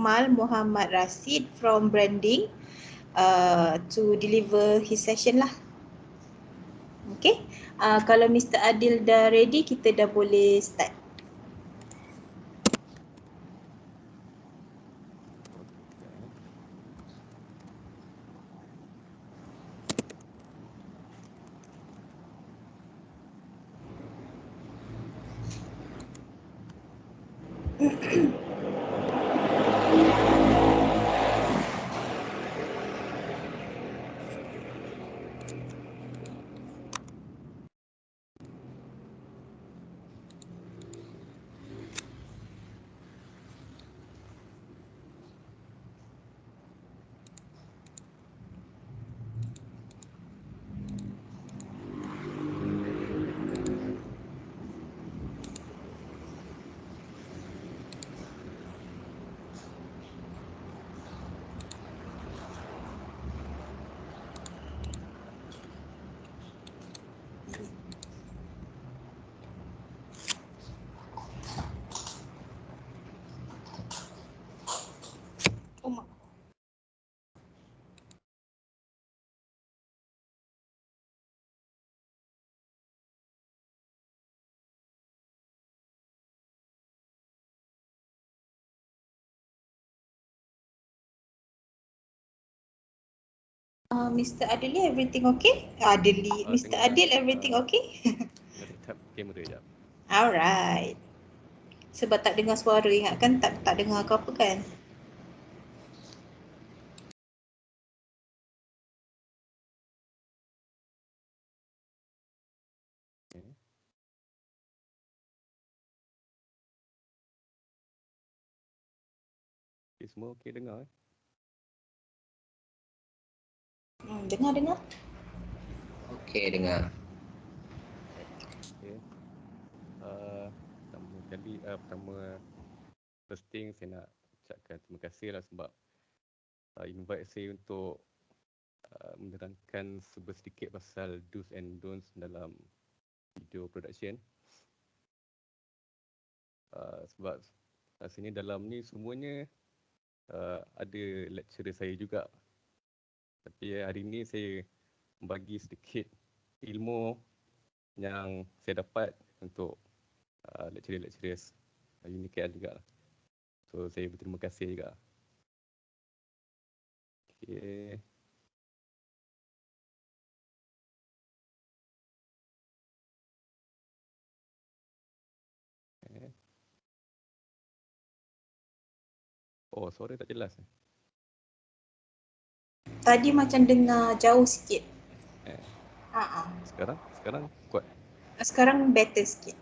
Akmal Muhammad Rasid from branding to deliver his session lah. Okay, kalau Mr. Adil dah ready, kita dah boleh start. Mr. Adili, everything okay? Mr. Adil, everything okay? Tap kamera jap. Alright. Sebab tak dengar suara, ingatkan tak dengar apa-apa kan? Okay, semua okey dengar? Dengar. Okey, dengar. Okay. Pertama first thing saya nak ucapkan terima kasih lah sebab invite saya untuk menerangkan sedikit pasal do's and don'ts dalam video production. Sebab sini dalam ni semuanya ada lecturer saya juga. Tapi hari ni saya bagi sedikit ilmu yang saya dapat untuk lecturer-lecturer UniKL juga. So saya berterima kasih juga. Okay. Oh, suara tak jelas. Tadi macam dengar jauh sikit. Sekarang kuat. Sekarang better sikit.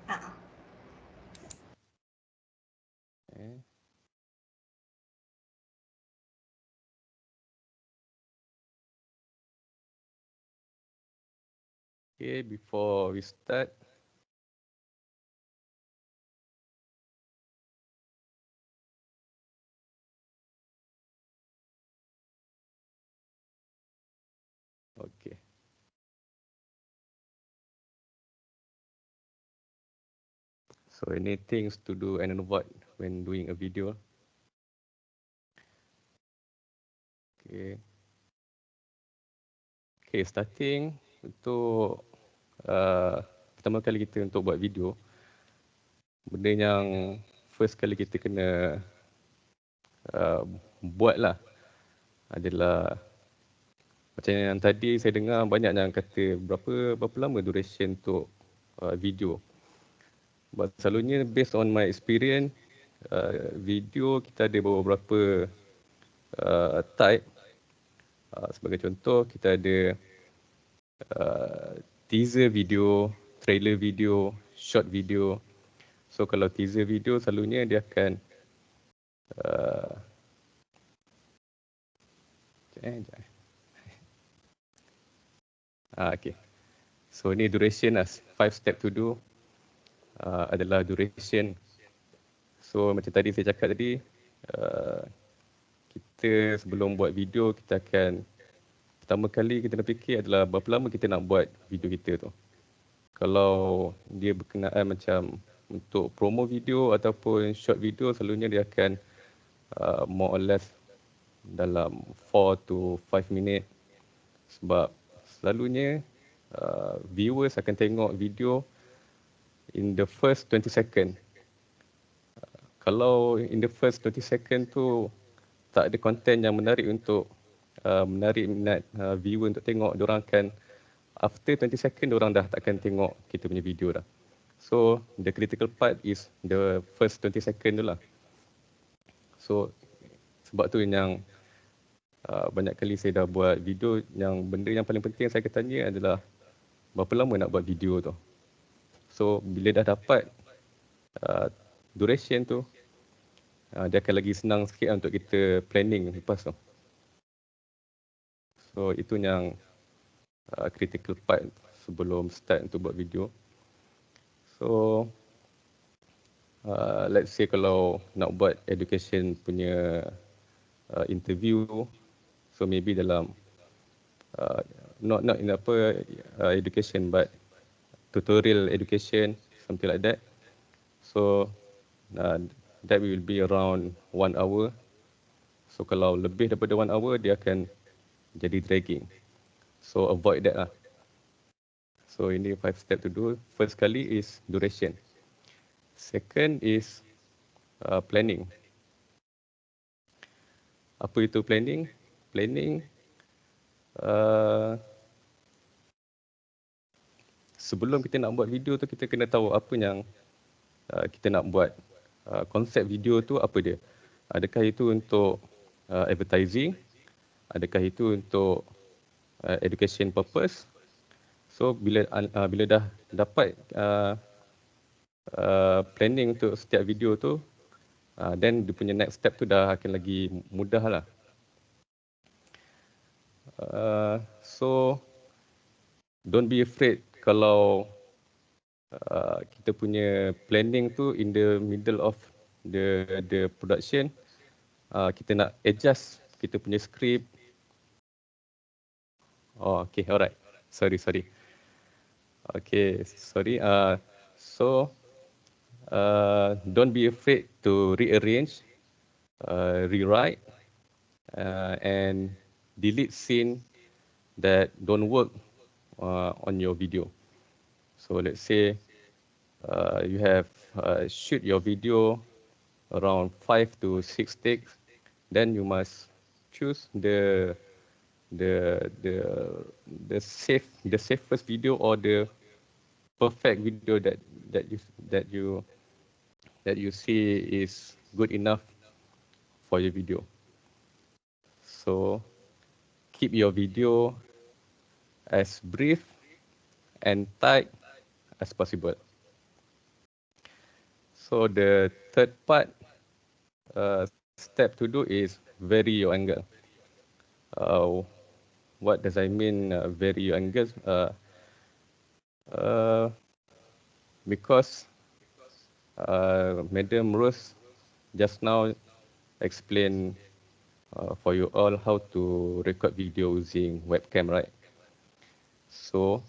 Okay, before we start, okay. So any things to do and avoid when doing a video. Okay. Okay, starting untuk pertama kali kita untuk buat video, benda yang first kali kita kena buat lah adalah macam yang tadi saya dengar banyak yang kata berapa lama duration untuk video. But selalunya based on my experience, video kita ada beberapa type. Sebagai contoh, kita ada teaser video, trailer video, short video. So kalau teaser video selalunya dia akan okay. So ni duration lah, 5 step to do adalah duration. So macam tadi saya cakap tadi, kita sebelum buat video kita akan pertama kali kita nak fikir adalah berapa lama kita nak buat video kita tu. Kalau dia berkenaan macam untuk promo video ataupun short video, selalunya dia akan more or less dalam 4 to 5 minit, sebab selalunya viewers akan tengok video in the first 20 second. Kalau in the first 20 second tu tak ada content yang menarik untuk menarik minat viewer untuk tengok, diorang akan after 20 second diorang dah takkan tengok kita punya video dah. So the critical part is the first 20 second tu lah. So sebab tu yang banyak kali saya dah buat video, yang benda yang paling penting saya akan tanya adalah berapa lama nak buat video tu. So bila dah dapat duration tu, dia akan lagi senang sikit untuk kita planning lepas tu. So itu yang critical part sebelum start untuk buat video. So let's say kalau nak buat education punya interview, so maybe dalam not in education but tutorial education, something like that. So that will be around 1 hour. So kalau lebih daripada 1 hour, dia akan jadi dragging. So avoid that lah. So ini 5 step to do. First kali is duration. Second is planning. Apa itu planning? Planning sebelum kita nak buat video tu, kita kena tahu apa yang kita nak buat. Konsep video tu apa dia? Adakah itu untuk advertising? Adakah itu untuk education purpose? So bila dah dapat planning untuk setiap video tu, then dia punya next step tu dah akan lagi mudah lah. So don't be afraid kalau kita punya planning tu in the middle of the production, kita nak adjust kita punya script. Oh, okay, alright. Sorry. Okay, sorry. So don't be afraid to rearrange, rewrite, and delete scene that don't work on your video. So let's say you have shoot your video around 5 to 6 takes, then you must choose the safest video or the perfect video that you see is good enough for your video. So keep your video as brief and tight as possible. So the third part step to do is vary your angle. What does I mean vary your angles? Because Madam Rose just now explained for you all how to record video using webcam, right? So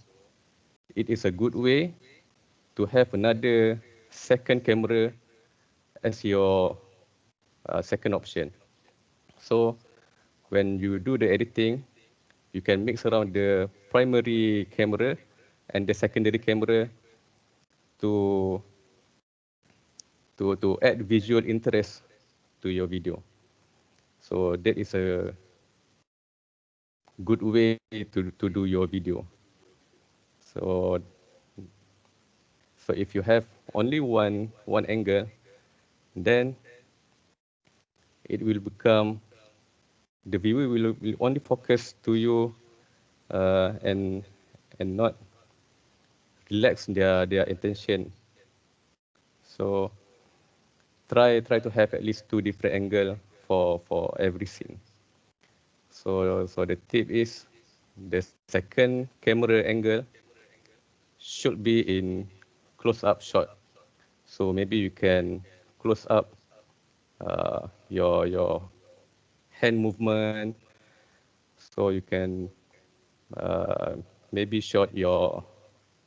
it is a good way to have another second camera as your second option. So when you do the editing, you can mix around the primary camera and the secondary camera to add visual interest to your video. So that is a good way to do your video. So if you have only one angle, then it will become, the viewer will only focus to you and not relax their attention. So try to have at least 2 different angles for every scene. So the tip is the second camera angle should be in close-up shot. So maybe you can close up your hand movement. So you can maybe shot your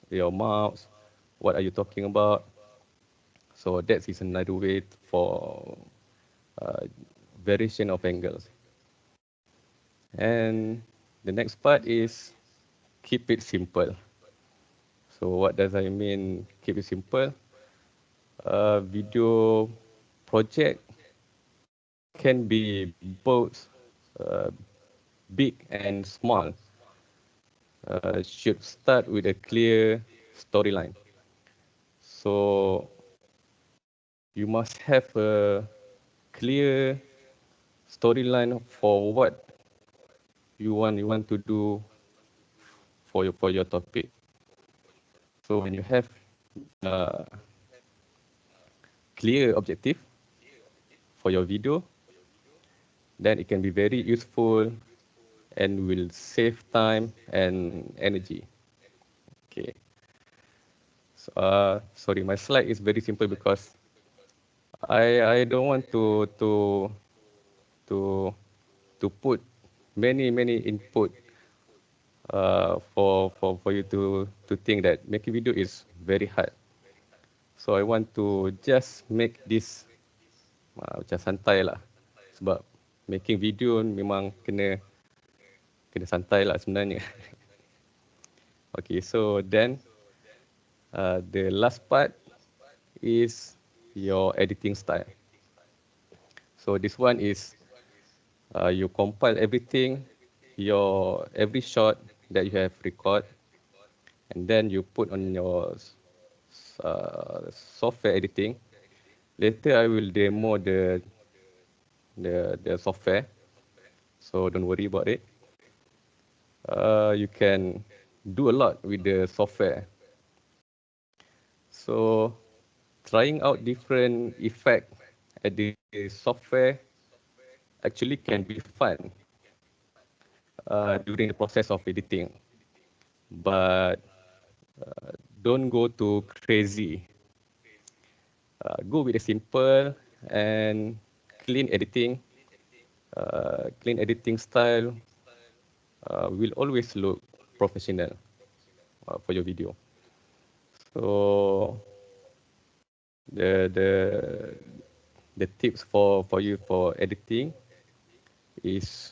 mouth. What are you talking about? So that is another way for variation of angles. And the next part is keep it simple. So what does I mean keep it simple? Video project can be both uh, big and small. Should start with a clear storyline. So you must have a clear storyline for what you want to do for your topic. So when you have a clear objective for your video, then it can be very useful and will save time and energy. Okay. So, sorry, my slide is very simple because I don't want to to put many input for you to think that making video is very hard. So I want to just make this macam santai lah. Sebab making video memang kena santai lah sebenarnya. Okay, so then the last part is your editing style. So this one is you compile everything, your every shot that you have record, and then you put on your software editing. Later I will demo the software, so don't worry about it. You can do a lot with the software. So trying out different effect at the software actually can be fun during the process of editing, but don't go too crazy. Go with a simple and clean editing. Clean editing style will always look professional for your video. So the tips for you for editing is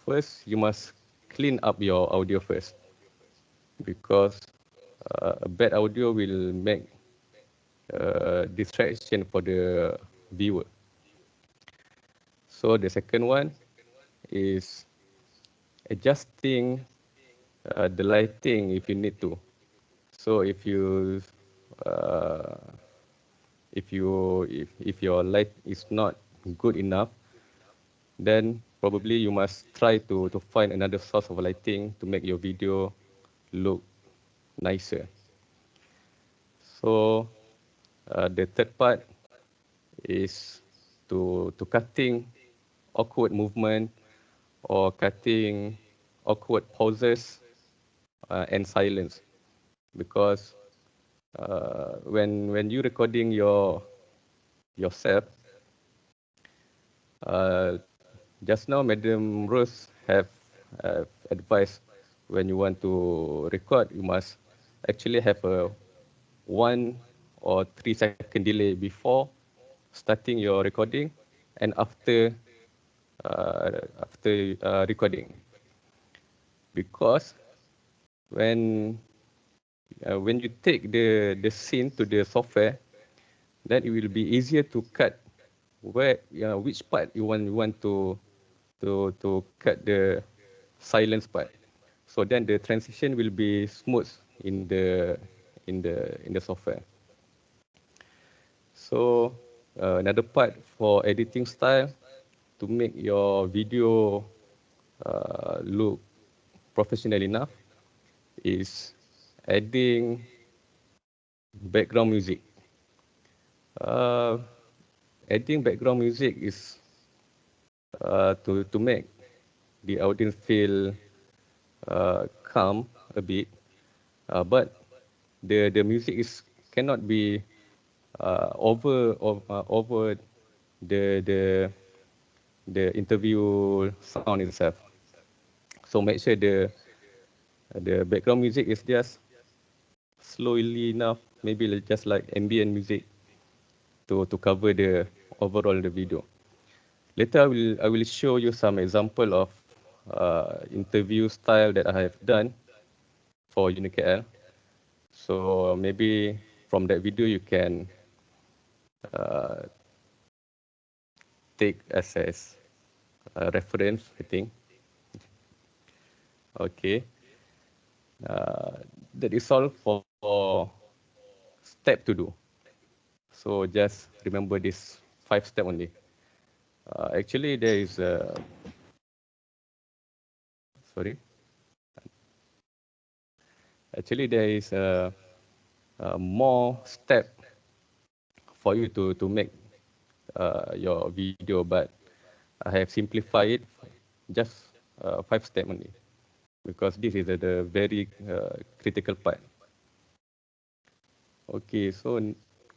first you must clean up your audio first, because a bad audio will make distraction for the viewer. So the second one is adjusting the lighting if you need to. So if your light is not good enough, then probably you must try to find another source of lighting to make your video look nicer. So the third part is to cutting awkward movement or cutting awkward pauses and silence, because when you recording yourself, just now Madam Rose have advised when you want to record, you must actually have a 1 or 3 second delay before starting your recording and after recording, because when you take the scene to the software, then it will be easier to cut which part you want to cut the silence part. So then the transition will be smooth in the software. So another part for editing style, to make your video look professional enough, is adding background music. Adding background music is to make the audience feel calm a bit, but the music cannot be over the interview sound itself. So make sure the background music is just slowly enough, maybe just like ambient music to cover the overall the video. Later, I will show you some example of interview style that I have done for UniKL. So maybe from that video you can uh, take as a reference, I think. Okay. That is all for step to do. So just remember this 5 step only. Actually, there is sorry. Actually, there is a more step for you to make your video, but I have simplified it just 5 step only because this is the very critical part. Okay, so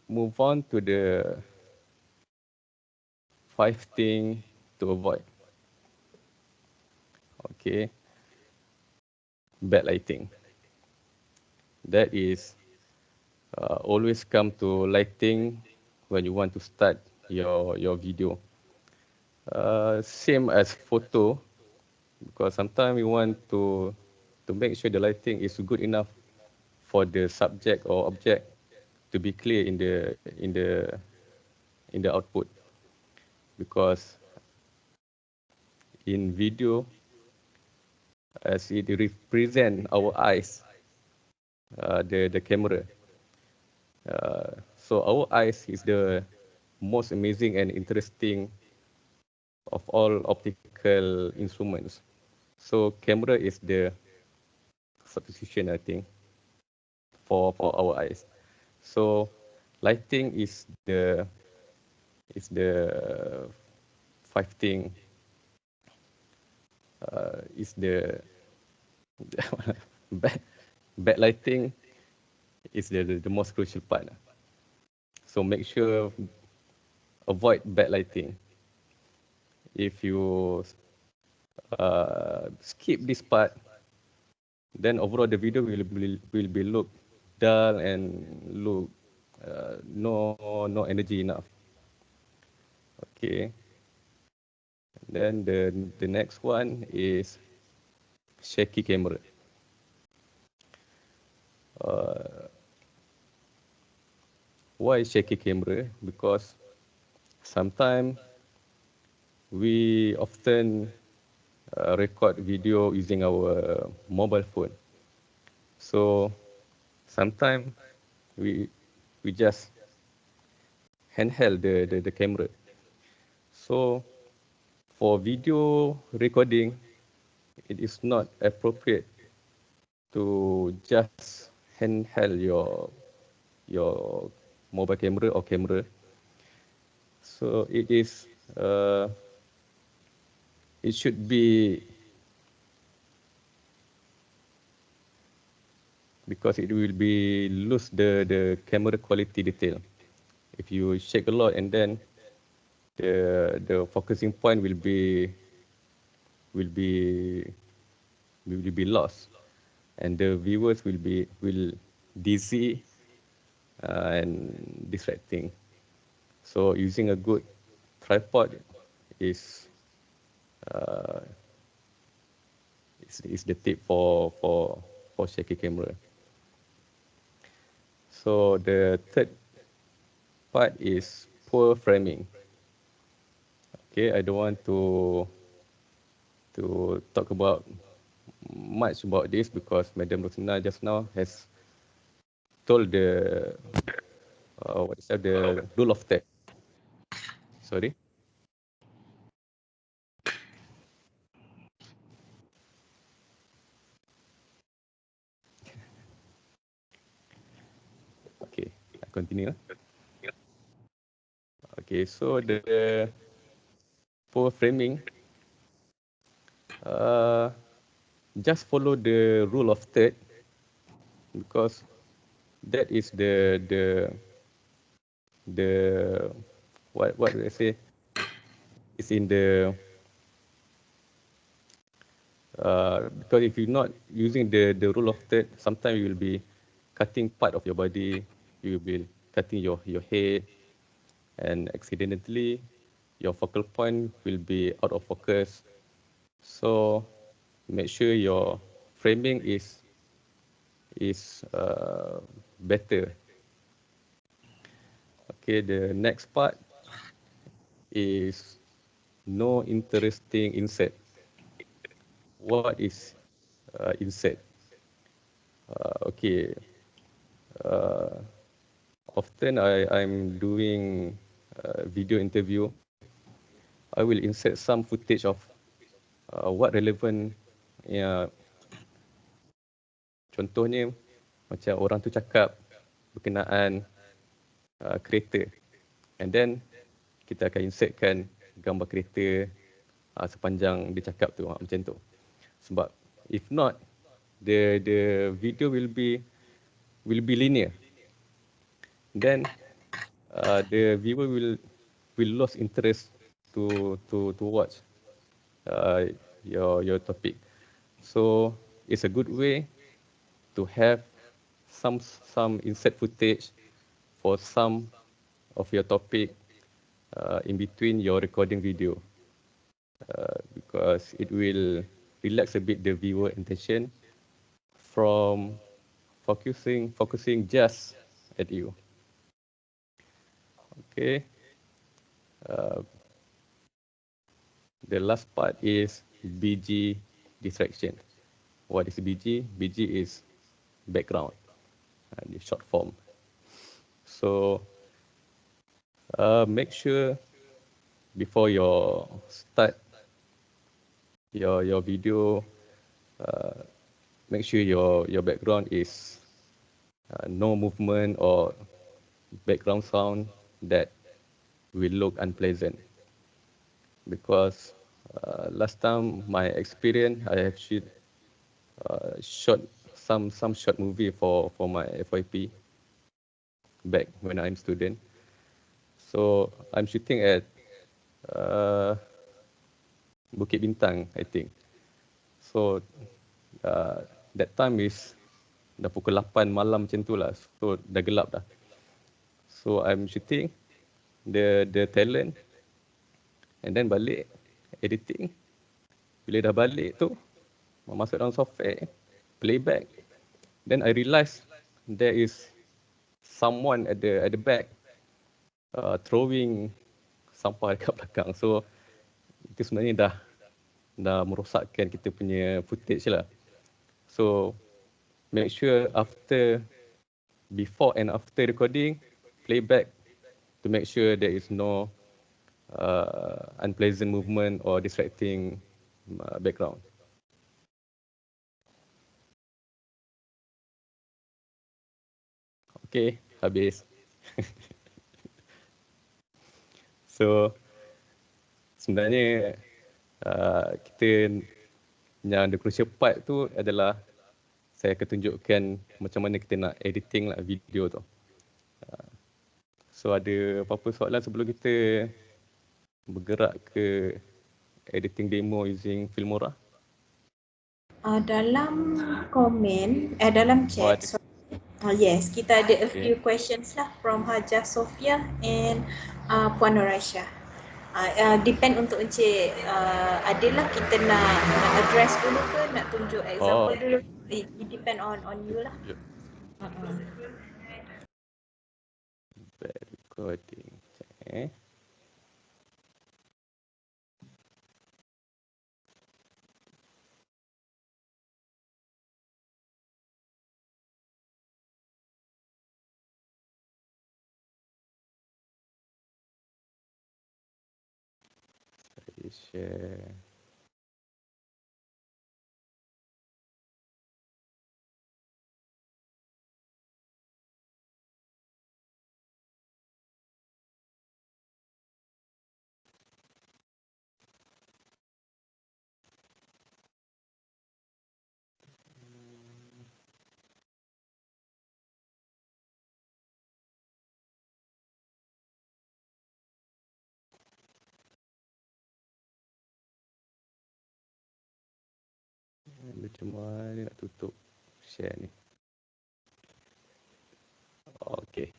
move on to the 5 things to avoid. Okay, bad lighting. That is always come to lighting when you want to start your video. Same as photo, because sometimes you want to make sure the lighting is good enough for the subject or object to be clear in the output. Because in video, as it represent our eyes, the camera. So our eyes is the most amazing and interesting of all optical instruments. So camera is the substitution, I think, for our eyes. So lighting is the 5 thing, is the bad, bad lighting is the most crucial part. So make sure avoid bad lighting. If you skip this part, then overall the video will be look dull and look no energy enough. Okay. Then the next one is shaky camera. Why shaky camera? Because sometimes we often record video using our mobile phone. So sometimes we just handheld the camera. So for video recording, it is not appropriate to just handheld your mobile camera or camera. So it should be, because it will be lose the camera quality detail. If you shake a lot and then the focusing point will be lost, and the viewers will dizzy and distracting. So using a good tripod is uh, is the tip for shaky camera. So the third part is poor framing. Okay, I don't want to talk about much about this because Madam Rosina just now has told what is that, the rule of third. Sorry. Okay, I continue. Okay, so the poor framing, just follow the rule of third, because that is the what do I say? It's in the because if you're not using the rule of third, sometimes you will be cutting part of your body, you will be cutting your head, and accidentally your focal point will be out of focus. So make sure your framing is better. Okay, the next part is no interesting insert. What is insert? Okay, often I'm doing video interview. I will insert some footage of what relevant. Ya, contohnya macam orang tu cakap berkenaan kereta, and then kita akan insertkan gambar kereta sepanjang dia cakap tu, macam tu. Sebab if not, the video will be linear. Then the viewer will lose interest to watch your topic. So it's a good way to have some insert footage for some of your topic in between your recording video, because it will relax a bit the viewer attention from focusing just at you. Okay. The last part is BG distraction. What is BG? BG is background, the short form. So make sure before you start your video, make sure your background is no movement or background sound that will look unpleasant. Because last time my experience, I have shot some short movie for my FYP back when I'm student. So I'm shooting at Bukit Bintang, I think. So that time is dah pukul 8 malam macam tu lah. So dah gelap dah. So I'm shooting the talent, and then balik editing. Bila dah balik tu, masuk dalam software, playback. Then I realised there is someone at the back throwing sampah dekat belakang. So itu sebenarnya dah merosakkan kita punya footage lah. So make sure before and after recording, playback to make sure there is no unpleasant movement or distracting background. Okay, habis. So sebenarnya kita yang the crucial part tu adalah saya akan tunjukkan macam mana kita nak editing lah video tu. So ada apa-apa soalan sebelum kita bergerak ke editing demo using Filmora? Dalam komen, dalam chat, yes, kita ada a few questions lah from Hajah Sofia and Puan Noraisha. Depend untuk Encik Adil lah, kita nak address dulu ke, nak tunjuk example dulu. It depend on you lah. Recording. Okay. Share. Macam mana nak tutup share ni? Okay.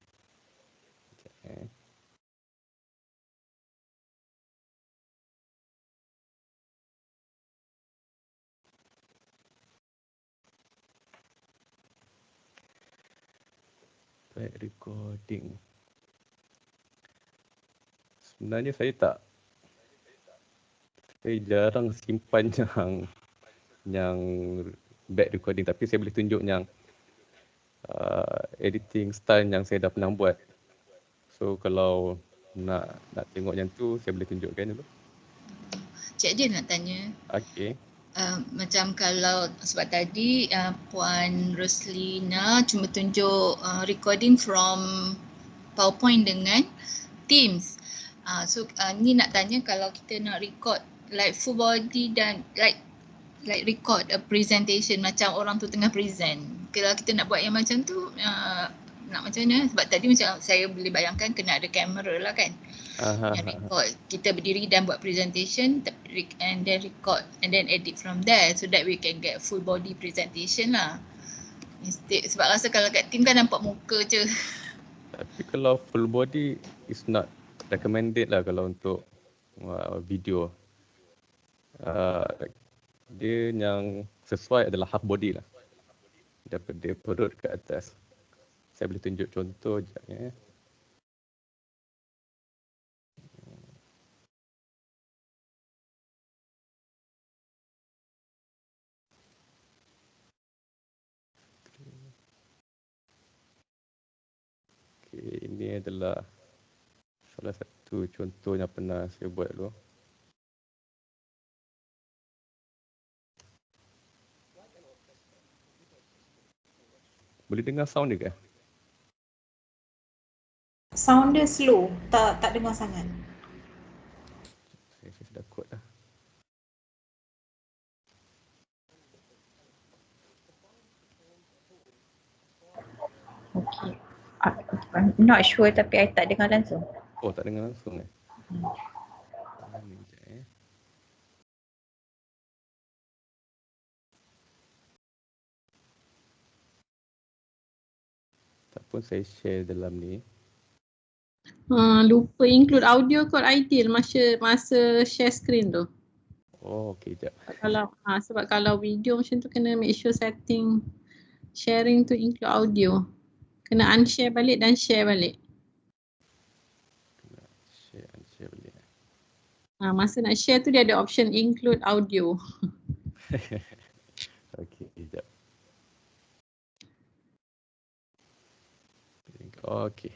Back recording. Sebenarnya saya jarang simpan yang back recording, tapi saya boleh tunjuk yang editing style yang saya dah pernah buat. So kalau nak tengok yang tu, saya boleh tunjukkan dulu. Cik Adil nak tanya. Okay. Macam kalau sebab tadi Puan Roslina cuma tunjuk recording from PowerPoint dengan Teams. So ni nak tanya kalau kita nak record like full body dan like record a presentation macam orang tu tengah present. Kalau kita nak buat yang macam tu nak macam mana? Sebab tadi macam saya boleh bayangkan kena ada kamera lah kan. Yang record kita berdiri dan buat presentation and then record and then edit from there so that we can get full body presentation lah. Instead, sebab rasa kalau kat team kan nampak muka je. Tapi kalau full body is not recommended lah kalau untuk video. Dia yang sesuai adalah half body lah. Daripada perut ke atas. Saya boleh tunjuk contoh sekejap ya. Okay, ini adalah salah satu contoh yang pernah saya buat dulu. Boleh dengar sound dia ke? Sound dia slow, tak dengar sangat. Saya sudah quote dah. Okay. I'm not sure tapi I tak dengar langsung. Oh, tak dengar langsung eh? Ni sekejap eh. Tak pun saya share dalam ni. Lupa include audio kot Aidil masa share screen tu. Oh, okey, sekejap. Sebab kalau video macam tu kena make sure setting sharing tu include audio. Kena unshare balik dan share balik. Share balik. Masa nak share tu dia ada option include audio. Okey, sekejap. Okey.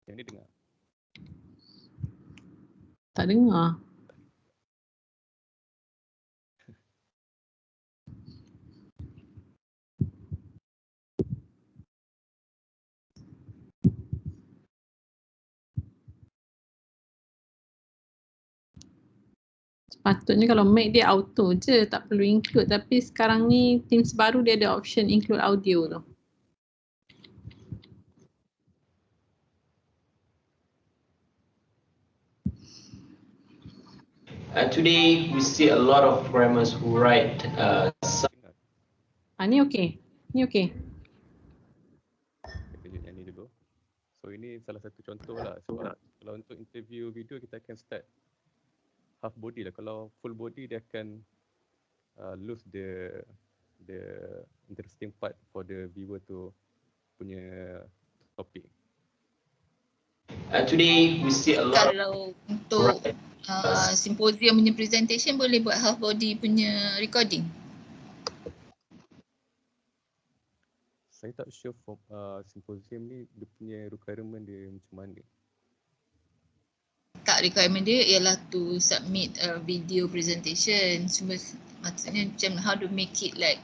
Yang ni dengar. Tak dengar. Sepatutnya kalau Mac dia auto je, tak perlu include. Tapi sekarang ni Teams baru dia ada option include audio tu. Today we see a lot of programmers who write Ni okey. Ni okey. Kita tunjuk yang ni dulu. So ini salah satu contoh lah. Sebab kalau untuk interview video kita akan start half body lah. Kalau full body dia akan lose the interesting part for the viewer to punya topik. Today we see a lot. Kalau untuk symposium punya presentation boleh buat half body punya recording. Saya tak sure for symposium ni dia punya requirement dia macam mana. Tak, requirement dia ialah to submit a video presentation. Cuma maksudnya macam how to make it like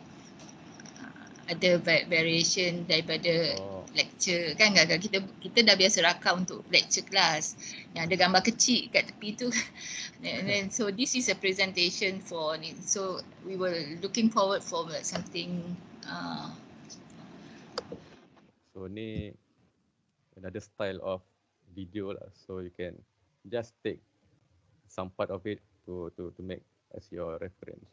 ada variation daripada lecture kan. Kadang-kadang kita dah biasa rakam untuk lecture kelas yang ada gambar kecil kat tepi tu. And then, so this is a presentation for ni. So we were looking forward for something So ni another style of video lah, so you can just take some part of it to make as your reference.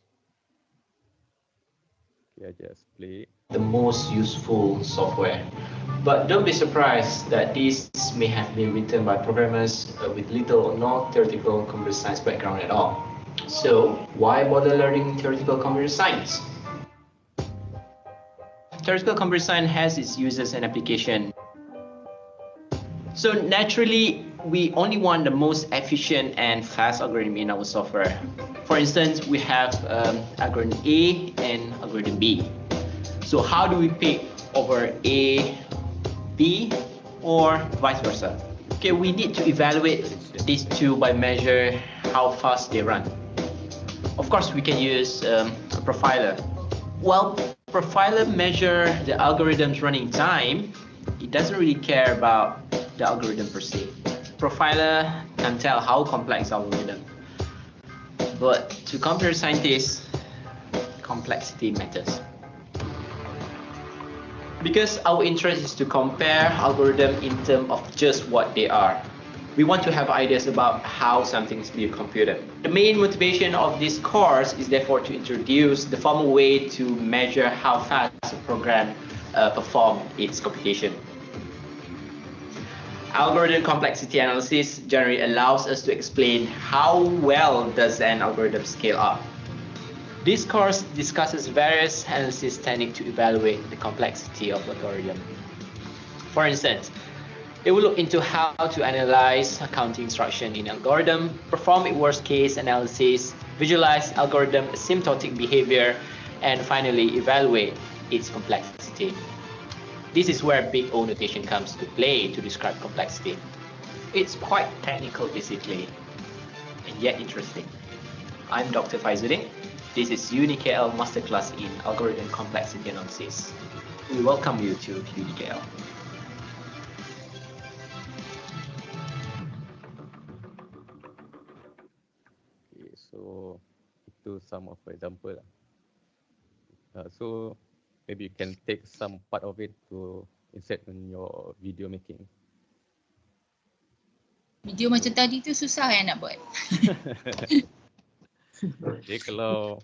Okay, I just play. The most useful software. But don't be surprised that these may have been written by programmers with little or no theoretical computer science background at all. So why bother learning theoretical computer science? Theoretical computer science has its uses and application. So naturally, we only want the most efficient and fast algorithm in our software. For instance, we have algorithm A and algorithm B. So how do we pick over A, B, or vice versa? Okay, we need to evaluate these two by measure how fast they run. Of course, we can use a profiler. Well, profiler measure the algorithm's running time. It doesn't really care about the algorithm per se. Profiler can tell how complex algorithm. But to computer scientists, complexity matters. Because our interest is to compare algorithms in terms of just what they are. We want to have ideas about how something is being computed. The main motivation of this course is therefore to introduce the formal way to measure how fast a program performs its computation. Algorithm complexity analysis generally allows us to explain how well does an algorithm scale up. This course discusses various analysis techniques to evaluate the complexity of the algorithm. For instance, it will look into how to analyze a counting instruction in algorithm, perform a worst case analysis, visualize algorithm asymptotic behavior, and finally evaluate its complexity. This is where big O notation comes to play to describe complexity. It's quite technical basically, and yet interesting. I'm Dr. Faizuddin. This is UniKL Masterclass in Algorithm Complexity Analysis. We welcome you to UniKL. Okay, so itu some of example lah. So maybe you can take some part of it to insert in your video making. Video macam tadi tu susah nak buat. Jadi kalau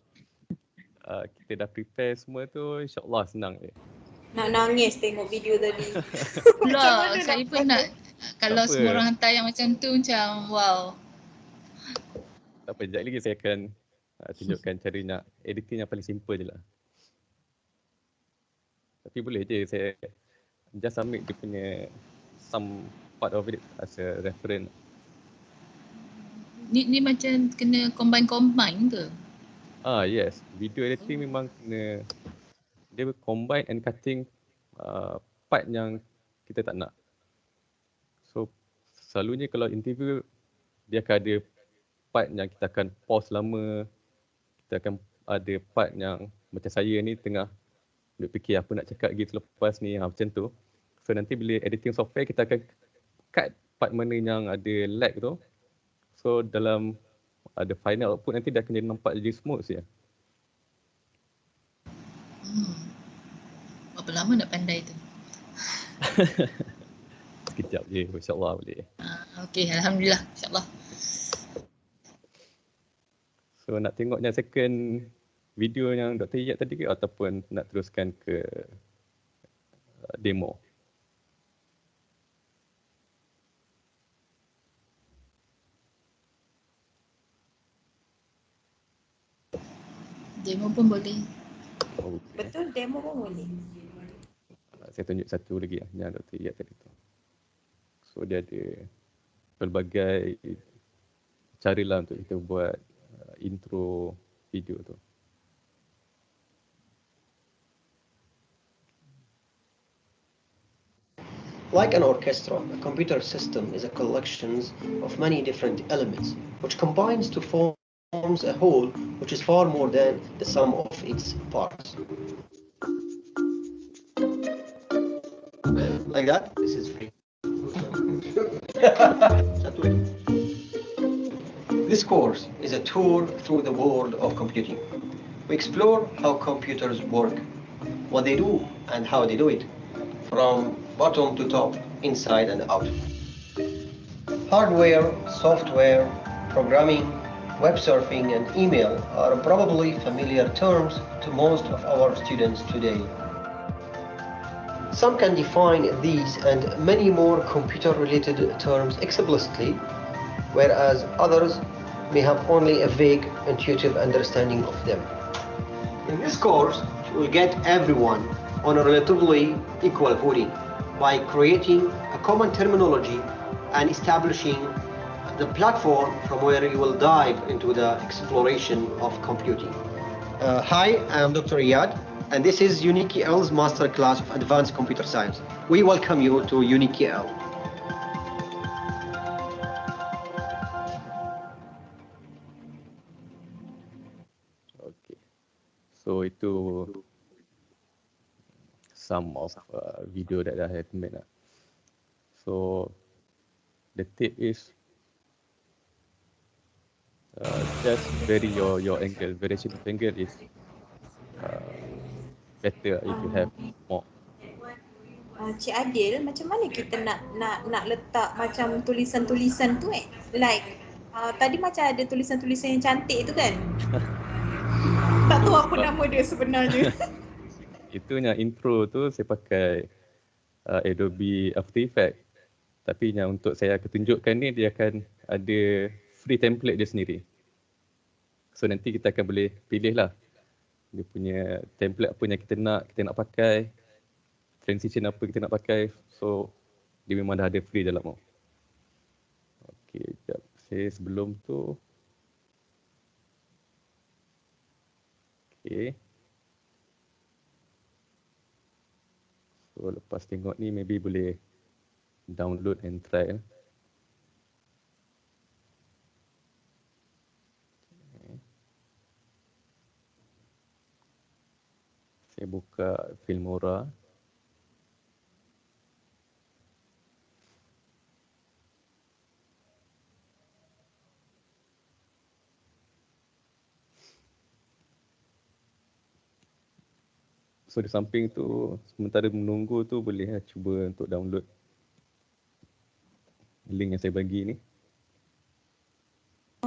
kita dah prepare semua tu, insyaAllah senang je. Nak nangis tengok video tadi. Pula saya pun nak, kalau Tak apa. semua orang hantar yang macam tu macam wow. Tak apa, sekejap lagi saya akan tunjukkan cara nak editing yang paling simple je lah. Tapi boleh je saya just ambil dia punya some part of it as a reference. Ni macam kena combine ke? Yes, video editing memang kena dia combine and cutting part yang kita tak nak. So selalunya kalau interview dia akan ada part yang kita akan pause lama, kita akan ada part yang macam saya ni tengah duk fikir apa nak cakap lagi selepas ni, macam tu. So nanti bila editing software kita akan cut part mana yang ada lag tu. So dalam ada final output nanti dia akan jadi nampak jadi smooth saja. Berapa lama nak pandai tu? Sekejap je, insyaAllah boleh. Okey, alhamdulillah, insyaAllah. So nak tengok yang second video yang Dr. Iyad tadi ke ataupun nak teruskan ke demo? Demo pun boleh. Okay. Betul, demo pun boleh. Saya tunjuk satu lagi lah yang Dr. Iyad tadi tu. So dia ada pelbagai cara lah untuk kita buat intro video tu. Like an orchestra, a computer system is a collection of many different elements, which combines to form a whole, which is far more than the sum of its parts. Like that? This is free. This course is a tour through the world of computing. We explore how computers work, what they do, and how they do it, from bottom to top, inside and out. Hardware, software, programming, web surfing, and email are probably familiar terms to most of our students today. Some can define these and many more computer-related terms explicitly, whereas others may have only a vague, intuitive understanding of them. In this course, we'll get everyone on a relatively equal footing by creating a common terminology and establishing the platform from where you will dive into the exploration of computing. Hi, I'm Dr. Iyad, and this is UniQL's Masterclass of Advanced Computer Science. We welcome you to UniQL. Okay. So itu some of video that I have made. So the tip is just vary your angle. Variation of angle is better if you have more. Cik Adil, macam mana kita nak letak macam tulisan-tulisan tu like tadi macam ada tulisan-tulisan yang cantik tu kan? Tak tahu apa nama dia sebenarnya. Itunya intro tu saya pakai Adobe After Effects. Tapi yang untuk saya akan tunjukkan ni dia akan ada free template dia sendiri. So nanti kita akan boleh pilih lah dia punya template apa yang kita nak pakai, transition apa kita nak pakai. So dia memang dah ada free dalam tu. Okey, sekejap. Saya sebelum tu okey. So lepas tengok ni maybe boleh download and try. Saya buka Filmora. So di samping tu, sementara menunggu tu boleh cuba untuk download link yang saya bagi ni.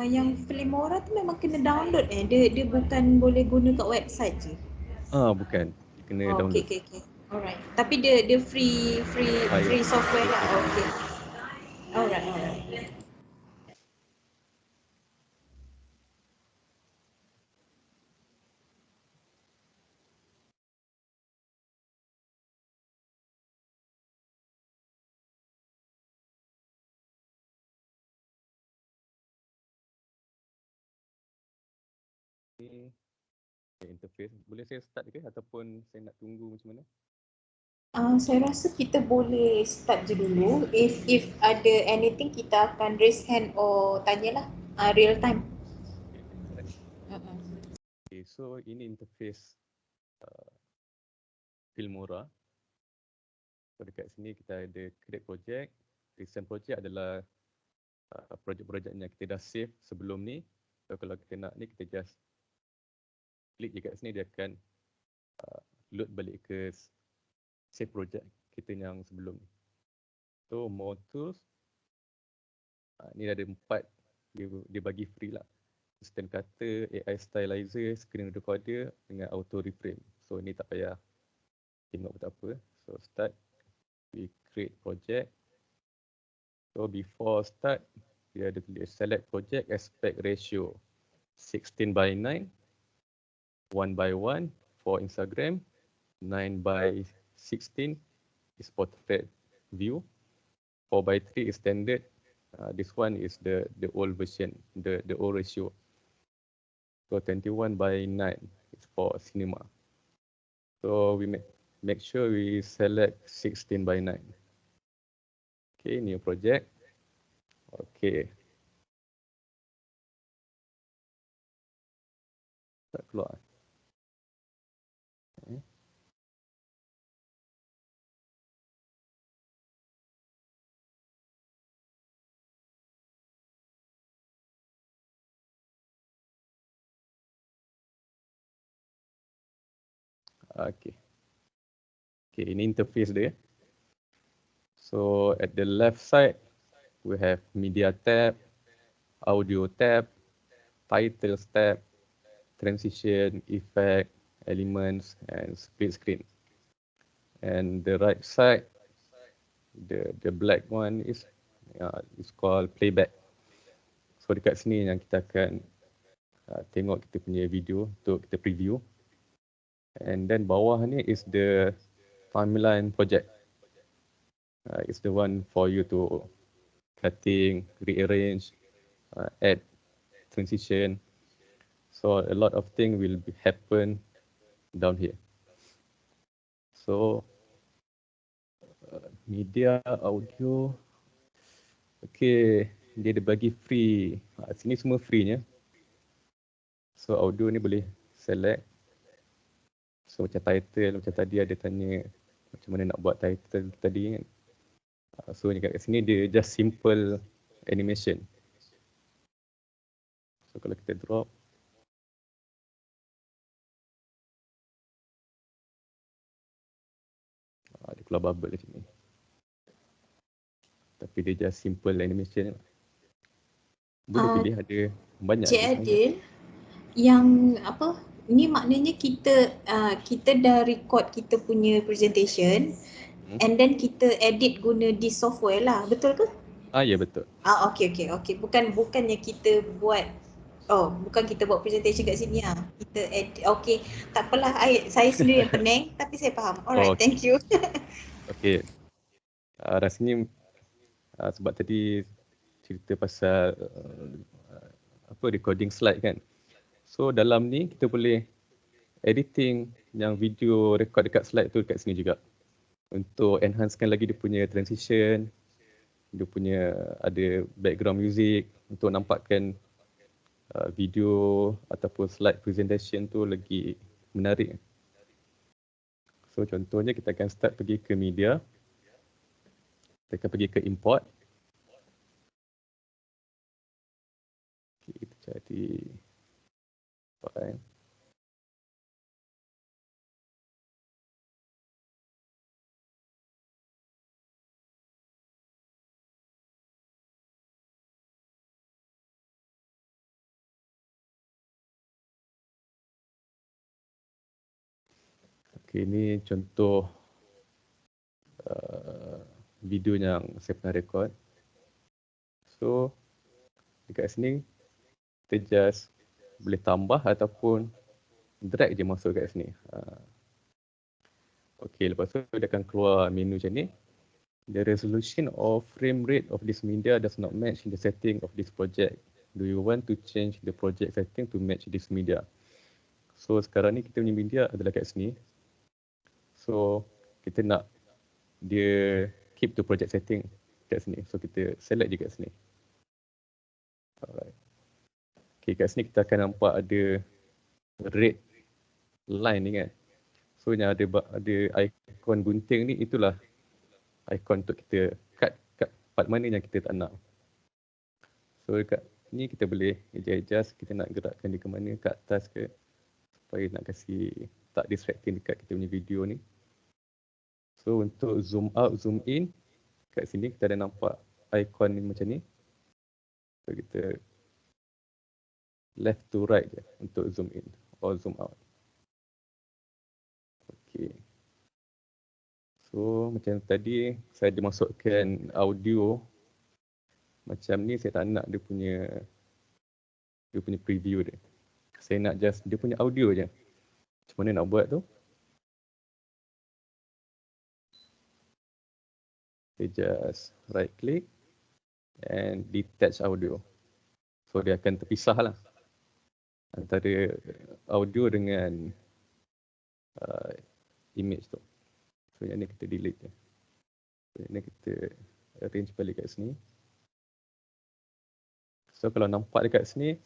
Yang Filmora tu memang kena download dia bukan boleh guna kat website je. Bukan. Kena download. Okay. Alright. Tapi dia free software lah. Okay. Alright. Ni interface. Boleh saya start ke ataupun saya nak tunggu macam mana? Saya rasa kita boleh start je dulu. If ada anything kita akan raise hand or tanyalah real time. Okay, so ini interface Filmora. So dekat sini kita ada create project. Recent project adalah projek-projek yang kita dah save sebelum ni. So kalau kita nak ni, kita just klik je kat sini, dia akan load balik ke save project kita yang sebelum ni. So more tools, ni ada 4, dia bagi free lah. Instant cutter, AI stylizer, screen recorder dengan auto reframe. So ni tak payah tengok pun tak apa. So start, we create project. So before start, dia ada tulis select project aspect ratio 16:9, 1:1 for Instagram, 9:16 is portrait view, 4:3 is standard. This one is the old version, the old ratio. So 21:9 is for cinema. So we make sure we select 16:9. Okay, new project. Okay. Tak keluar. Okay. Okay, ini interface dia. So at the left side, we have media tab, audio tab, titles tab, transition, effect, elements, and split screen. And the right side, the black one is called playback. So dekat sini yang kita akan tengok kita punya video untuk kita preview. And then bawah ni is the timeline project. It's the one for you to cutting, rearrange, add transition. So a lot of things will happen down here. So media, audio, okay, dia ada bagi free. Sini semua free-nya. So audio ni boleh select. So macam title, macam tadi ada tanya macam mana nak buat title tadi kan. So kat sini dia just simple animation. So kalau kita drop, dia keluar bubble kat sini. Tapi dia just simple animation. Boleh pilih ada banyak. Cik Adil, yang apa? Ni maknanya kita dah record kita punya presentation and then kita edit guna di software lah, betul ke? Ya betul. Okey. Bukannya kita buat bukan kita buat presentation kat sini Kita edit. Okey, tak apalah. Saya sendiri yang pening tapi saya faham. Alright, thank you. Okey. Rasanya sebab tadi cerita pasal recording slide kan. So dalam ni kita boleh editing yang video record dekat slide tu dekat sini juga. Untuk enhancekan lagi dia punya transition, dia punya ada background music untuk nampakkan video ataupun slide presentation tu lagi menarik. So contohnya kita akan start pergi ke media. Kita akan pergi ke import. Okay, kita cari file. Okay, ini contoh video yang saya pernah record. So dekat sini kita just boleh tambah ataupun drag je masuk kat sini. Okay, lepas tu dia akan keluar menu macam ni. The resolution of frame rate of this media does not match the setting of this project. Do you want to change the project setting to match this media? So sekarang ni kita punya media adalah kat sini. So kita nak dia keep to project setting kat sini. So kita select je kat sini. Alright. Okay, kat sini kita akan nampak ada red line ni kan. So yang ada ikon gunting ni, itulah ikon untuk kita cut part mana yang kita tak nak. So dekat ni kita boleh adjust kita nak gerakkan dia ke mana, ke atas ke, supaya nak kasih tak distracting dekat kita punya video ni. So untuk zoom out, zoom in, kat sini kita ada nampak ikon ni macam ni. So kita left to right je untuk zoom in or zoom out. Okay. So macam tadi saya ada masukkan audio. Macam ni saya tak nak dia punya preview dia. Saya nak just dia punya audio je. Macam mana nak buat tu? Saya just right click and detach audio. So dia akan terpisah lah antara audio dengan image tu. So yang ni kita delete je. So yang ni kita arrange balik kat sini. So kalau nampak dekat sini,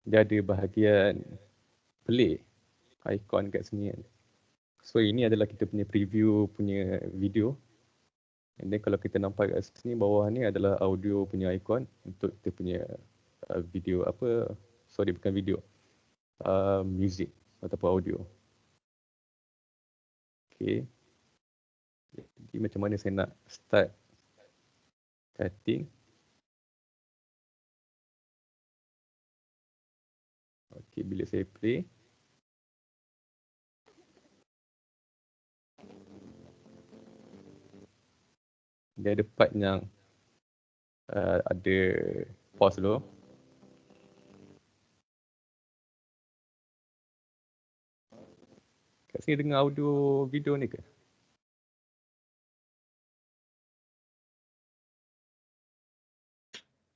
dia ada bahagian play icon kat sini kan. So ini adalah kita punya preview punya video. And then kalau kita nampak kat sini, bawah ni adalah audio punya icon untuk kita punya video sorry bukan video, music ataupun audio. Okay. Jadi macam mana saya nak start Cutting. Okey, bila saya play. Dia ada part yang ada pause dulu. Kat sini dengar audio video ni ke?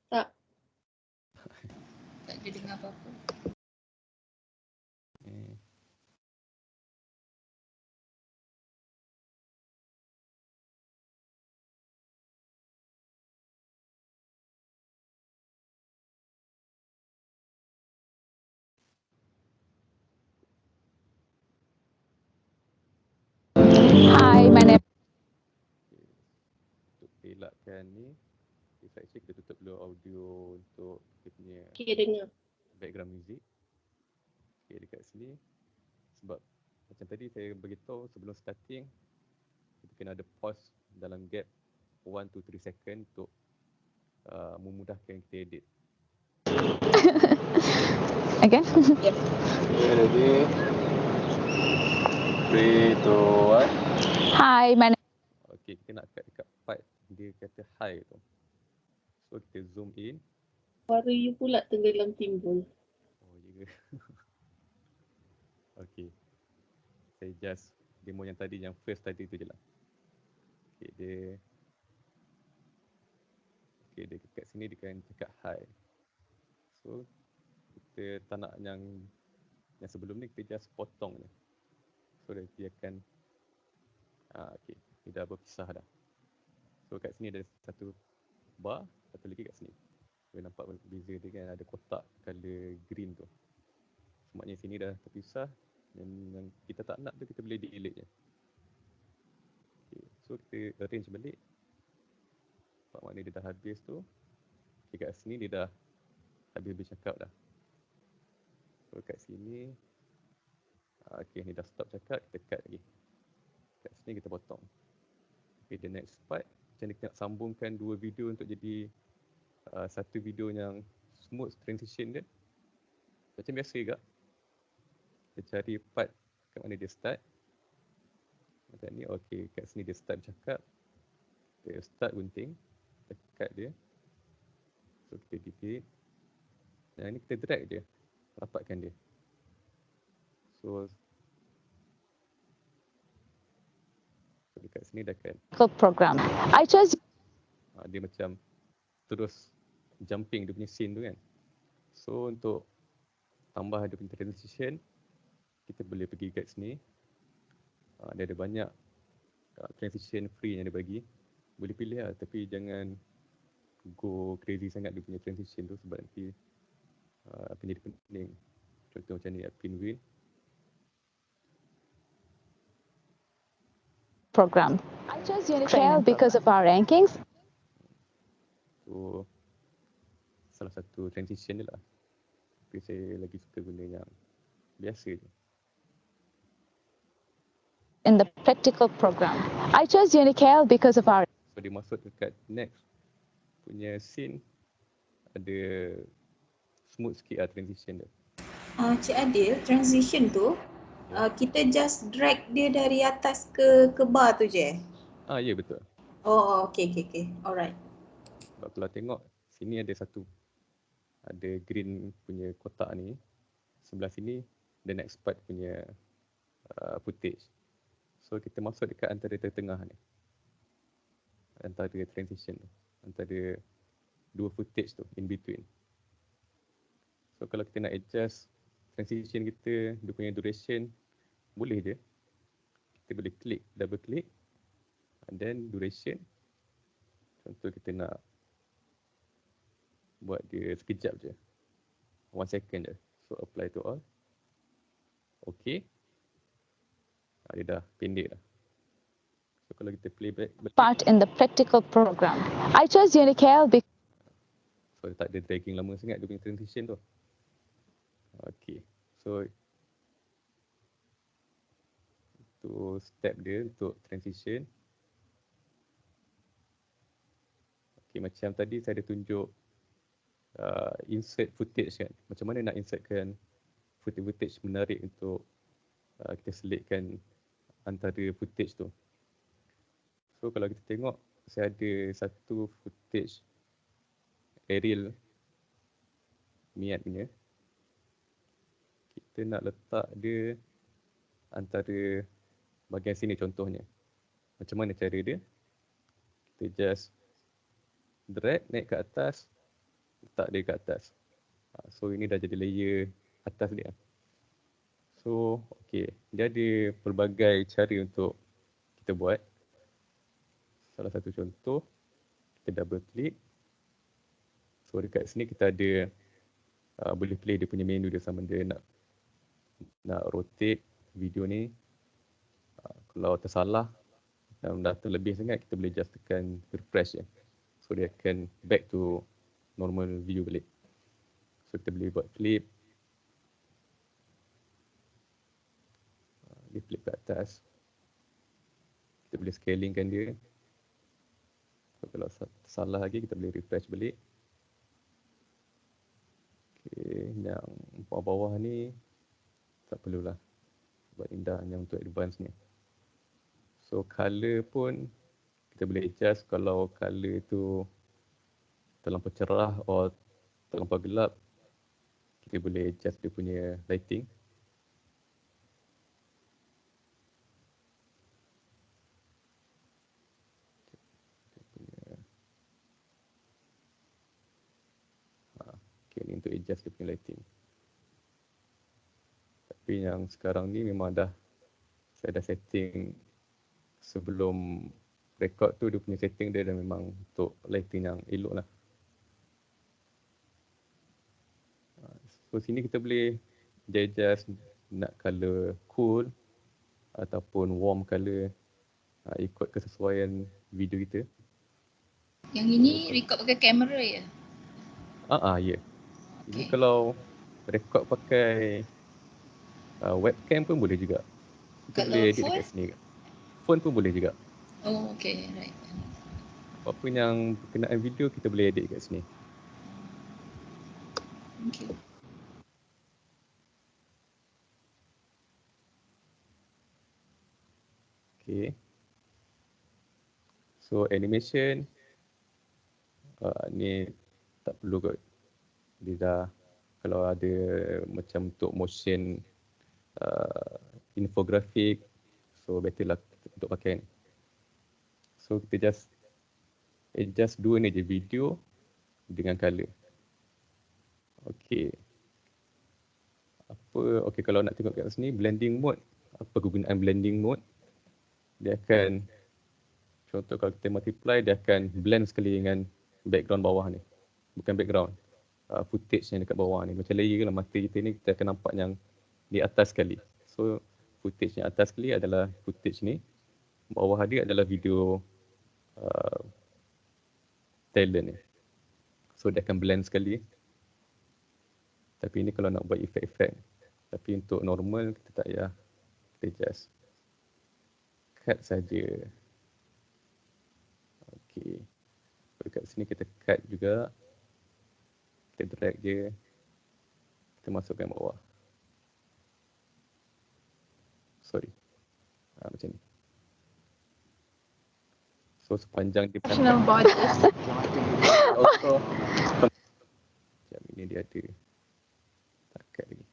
Tak ada dengar apa-apa. Hi, my name. Untuk elakkan ni, kita tutup dulu audio untuk dia punya Dengar. background music. Okay, dekat sini. Sebab macam tadi saya beritahu sebelum starting, kita kena ada pause dalam gap 1 to 3 second untuk memudahkan kita edit. Again? Okay, ready? 3, 2, 1. Hi, my name. Okay, kita nak cut dekat part dia kata hi tu. So kita zoom in. Suara you pula tenggelam timbul. Oh ya ke? Okay. Saya just demo yang tadi, yang first tadi tu je lah. Okay, dia dekat sini dia akan cakap hi. So kita tak nak yang sebelum ni, kita just potong je. So dia akan okay, dia dah berpisah dah. So kat sini ada satu bar, satu lagi kat sini. Boleh nampak beza dia kan, ada kotak color green tu. Semaknanya sini dah terpisah. Yang kita tak nak tu kita boleh delete je. Okay, so kita arrange balik. Nampak maknanya dia dah habis tu. Okay, kat sini dia dah habis bercakap dah. So kat sini okay, ni dah stop cakap, kita cut lagi. Kat sini kita potong. Okay, the next part, macam ni kita nak sambungkan dua video untuk jadi satu video yang smooth transition dia. Macam biasa juga. Kita cari part kat mana dia start. Macam ni, okay, kat sini dia start bercakap. Kita start gunting, kita cut dia. So kita delete. Yang ni kita drag dia, rapatkan dia. So dekat sini dah kan. Program. I chose. Dia macam terus jumping dia punya scene tu kan. So untuk tambah dia punya transition, kita boleh pergi kat sini. Dia ada banyak transition free yang dia bagi. Boleh pilih lah, tapi jangan go crazy sangat dia punya transition tu, sebab nanti akan jadi pening. Contoh macam ni, pinwheel. Program. I chose Unicale because of our rankings. So salah satu transition dia lah. Tapi saya lagi suka guna yang biasa je. In the practical program. I chose Unicale because of our. So dia masuk dekat next punya scene, ada smooth sikit lah transition dia. Cik Adil, transition tu kita just drag dia dari atas ke bar tu je? Ya betul. Oh, okay. Alright. Sebab kalau tengok, sini ada green punya kotak ni. Sebelah sini, the next part punya footage. So kita masuk dekat antara tengah ni. Antara transition tu. Antara dua footage tu, in between. So kalau kita nak adjust transition kita, dia punya duration, boleh je. Kita boleh klik, double click, and then duration. Contoh kita nak buat dia sekejap je, 1 second je. So apply to all. Okay. Dia dah pendek dah. So kalau kita play back Part in the practical program. I chose Unicale because. So tak ada dragging lama sangat dia punya transition tu. Okay. So untuk step dia untuk transition. Okay, macam tadi saya ada tunjuk insert footage kan. Macam mana nak insertkan footage menarik untuk kita selitkan antara footage tu. So kalau kita tengok, saya ada satu footage aerial niat punya. Kita nak letak dia antara bahagian sini contohnya. Macam mana cara dia? Kita just drag naik ke atas, letak dia ke atas. So ini dah jadi layer atas dia. So okey, dia ada pelbagai cara untuk kita buat. Salah satu contoh, kita double click. So dekat sini kita ada boleh play dia punya menu dia, sama dia nak rotate video ni. Kalau tersalah dan dah terlebih sangat, kita boleh just tekan refresh je. So dia akan back to normal view balik. So kita boleh buat flip. Dia flip ke atas. Kita boleh scalingkan dia. So kalau salah lagi, kita boleh refresh balik. Okay, yang bawah-bawah ni tak perlulah, buat indah yang untuk advance ni. So color pun kita boleh adjust. Kalau color tu terlampau cerah atau terlampau gelap, kita boleh adjust dia punya lighting. Okay, ni untuk adjust dia punya lighting. Tapi yang sekarang ni memang saya dah setting sebelum record tu, dia punya setting dia dah memang untuk lighting yang elok lah. So sini kita boleh adjust nak color cool ataupun warm color, ikut kesesuaian video kita. Yang ini record pakai kamera ya? Ya. Ini kalau record pakai webcam pun boleh juga. Kita Kalau boleh edit phone? dekat sini. Phone pun boleh juga. Oh, okay, right. Apa yang berkenaan video, kita boleh edit kat sini. Thank you. Okay. So animation ni tak perlu kot. Dia dah, kalau ada macam untuk motion infografik, so better lah untuk pakai ni. So kita just adjust dua ni je, video dengan color. Okay. Okay, kalau nak tengok kat sini blending mode, apa kegunaan blending mode? Dia akan, contoh kalau kita multiply, dia akan blend sekali dengan background bawah ni. Bukan background, footage yang dekat bawah ni. Macam layer lah, mata kita ni kita akan nampak yang di atas sekali. So footage yang atas sekali adalah footage ni, bawah dia adalah video talent ni. So dia akan blend sekali. Tapi ini kalau nak buat efek-efek. Tapi untuk normal kita tak payah, kita just cut saja. Okay. Dekat sini kita cut juga. Kita drag je. Kita masukkan bawah. Sorry. Macam ni. So sepanjang dia National borders. Macam ini dia ada. Tak cut lagi.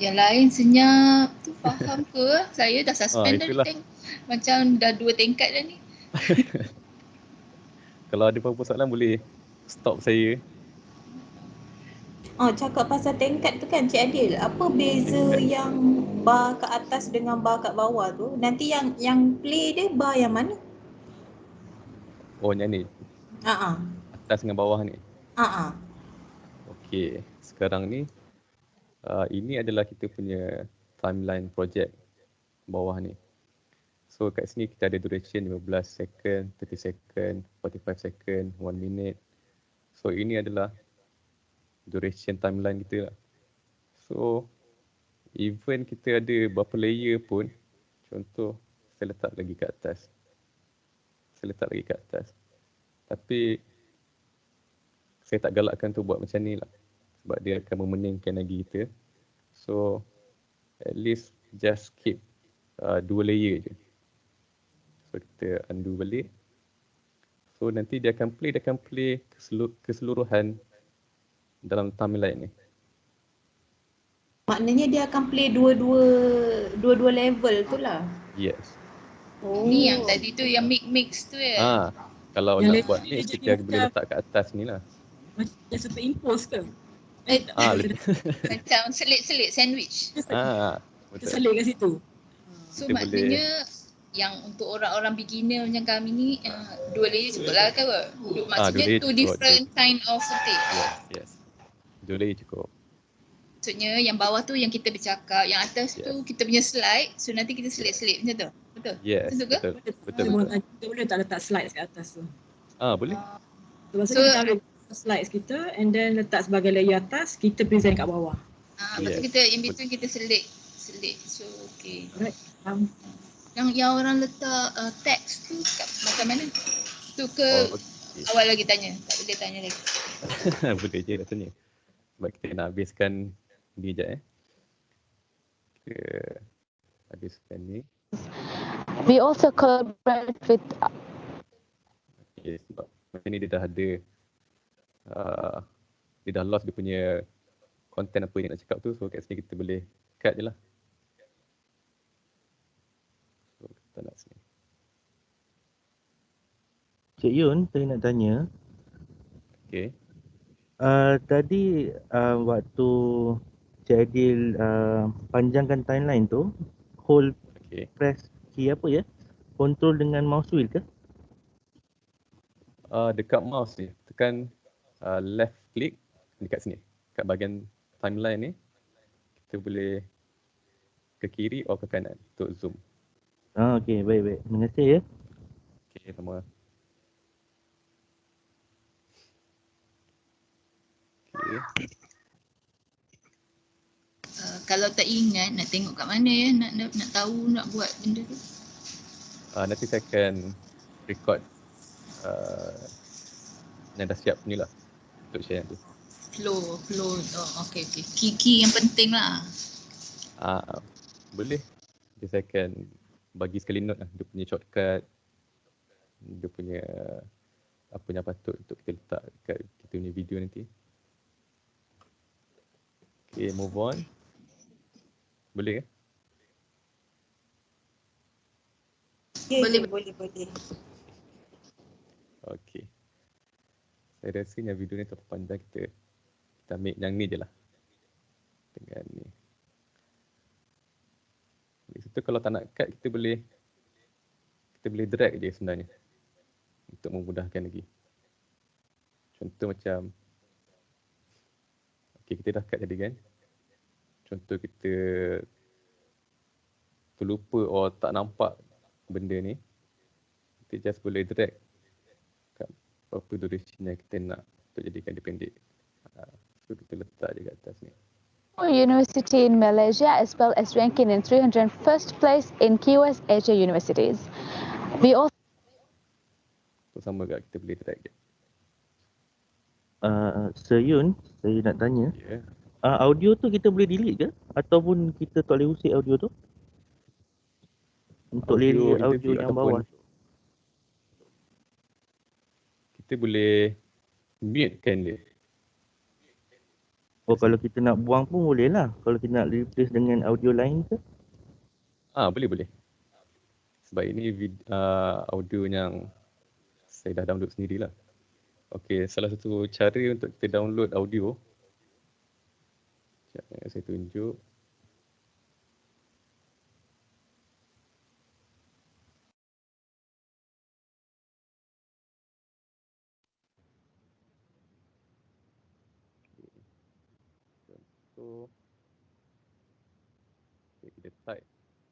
Yang lain senyap tu faham ke? Saya dah suspend dah macam dah 2 tingkat dah ni. Kalau ada apa-apa soalan boleh stop saya. Cakap pasal tingkat tu kan Cik Adil, apa beza yang bar kat atas dengan bar kat bawah tu? Nanti yang play dia bar yang mana? Oh, yang ni? Atas dengan bawah ni? Okey, sekarang ni ini adalah kita punya timeline project bawah ni. So kat sini kita ada duration 15 second, 30 second, 45 second, 1 minute. So ini adalah duration timeline kita lah. So even kita ada berapa layer pun, contoh saya letak lagi kat atas. Tapi saya tak galakkan tu buat macam ni lah. Sebab dia akan memeningkan lagi kita. So at least just keep 2 layer je. So kita undo balik. So nanti dia akan play keseluruhan dalam timeline ni. Maknanya dia akan play dua-dua level tu lah. Yes. Oh. Ni yang tadi tu yang mix tu ya. Kalau Yang nak buat mix kita boleh letak kat atas ni lah. Macam superimpose ke? Macam selit-selit sandwich. Kita Betul. selit kat situ. So Kita maknanya yang untuk orang-orang beginner macam kami ni 2 layer cukup lah ke apa? Maksudnya 2 layer 2 cukup. different kind of footage. Yes. 2 layer cukup. Maksudnya yang bawah tu yang kita bercakap, yang atas tu kita punya slide, so nanti kita selit-selit macam tu. Betul? Yes. Betul ke? Betul. Kita boleh tak letak slides kat atas tu. Boleh. Lepas tu kita ambil slides kita and then letak sebagai layer atas, kita present kat bawah. Lepas tu kita in between kita selit. So okay. Alright. Yang orang letak teks tu macam mana? Tu ke awal lagi tanya? Tak boleh tanya lagi. Boleh je rasanya. Sebab kita nak habiskan ni sekejap Kita habiskan ni. We also collaborate with Sebab macam ni dia dah ada dia dah lost dia punya content apa yang nak cakap tu. So kat sini kita boleh cut je lah. So kita nak sini. Cik Yun, saya nak tanya. Okay. Tadi waktu Cik Adil panjangkan timeline tu, hold press key apa ya? Control dengan mouse wheel ke? Dekat mouse ni, tekan left click dekat sini. Kat bahagian timeline ni, kita boleh ke kiri atau ke kanan untuk zoom. Okey, baik. Terima kasih ya. Okey, sama. Okay. Kalau tak ingat nak tengok kat mana ya, nak tahu nak buat benda tu. Nanti saya akan record yang dah siap ni lah untuk share tu. Flow. Okay. Key yang penting lah. Boleh. Jadi saya akan bagi sekali note lah. Dia punya shortcut. Dia punya apa yang patut untuk kita letak kat kita punya video nanti. Okay, move on. Boleh ke? Boleh. Okay. Saya rasa yang video ni terlalu panjang, kita ambil yang ni je lah. Dengan ni. Di situ kalau tak nak cut, kita boleh drag je sebenarnya. Untuk memudahkan lagi. Contoh macam, okay, kita dah cut tadi kan. Contoh kita terlupa atau tak nampak benda ni, kita just boleh drag kat berapa duration yang kita nak untuk jadikan dia pendek. So kita letak je kat atas ni. University in Malaysia as well as ranking in 301st place in QS Asia Universities. We also sama juga kita boleh drag je. Sir Yun, saya nak tanya. Yeah. Audio tu kita boleh delete ke? Ataupun kita tak boleh usik audio tu? Untuk layer audio yang bawah. Kita boleh mute kan dia. Kalau kita nak buang pun boleh lah. Kalau kita nak replace dengan audio lain ke? Boleh. Sebab ini audio yang saya dah download sendirilah. Okey, salah satu cara untuk kita download audio. Sekejap, saya tunjuk. Contoh. Okay, kita type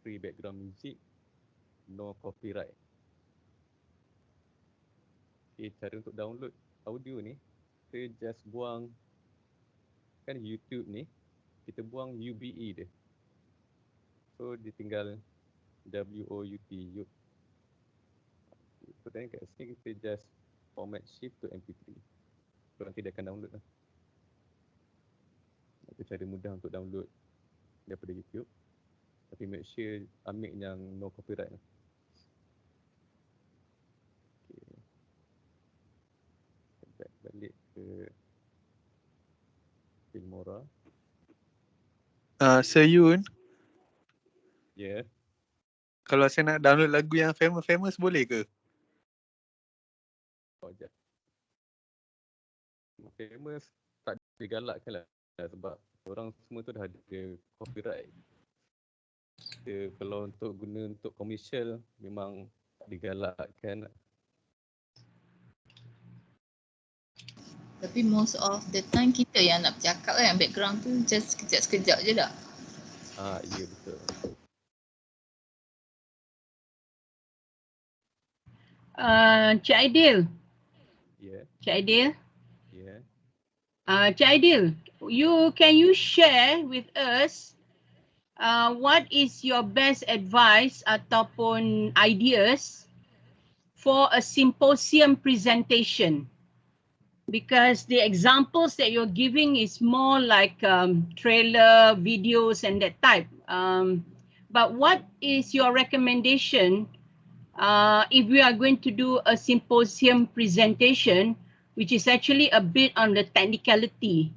free background music, no copyright. Okay, cara untuk download audio ni, kita just buang kebanyakan YouTube ni kita buang UBE dia. So dia tinggal WOUT. So tadi kat sini kita just format shift to MP3. So nanti dia akan download lah. Itu cara mudah untuk download daripada YouTube. Tapi make sure ambil yang no copyright lah. Okay. Back balik ke Filmora. Sir Yun, Yeah. kalau saya nak download lagu yang famous boleh ke? Oh, sekejap. Famous tak digalakkan lah sebab orang semua tu dah ada copyright. Kalau untuk guna untuk komersial memang tak digalakkan. Tapi most of the time kita yang nak bercakap kan, background tu just sekejap-sekejap je tak? Ya betul. Cik Aidil. Yeah. Cik Aidil. Yeah. Cik Aidil, can you share with us what is your best advice ataupun ideas for a symposium presentation? Because the examples that you're giving is more like trailer, videos and that type. But what is your recommendation if we are going to do a symposium presentation, which is actually a bit on the technicality?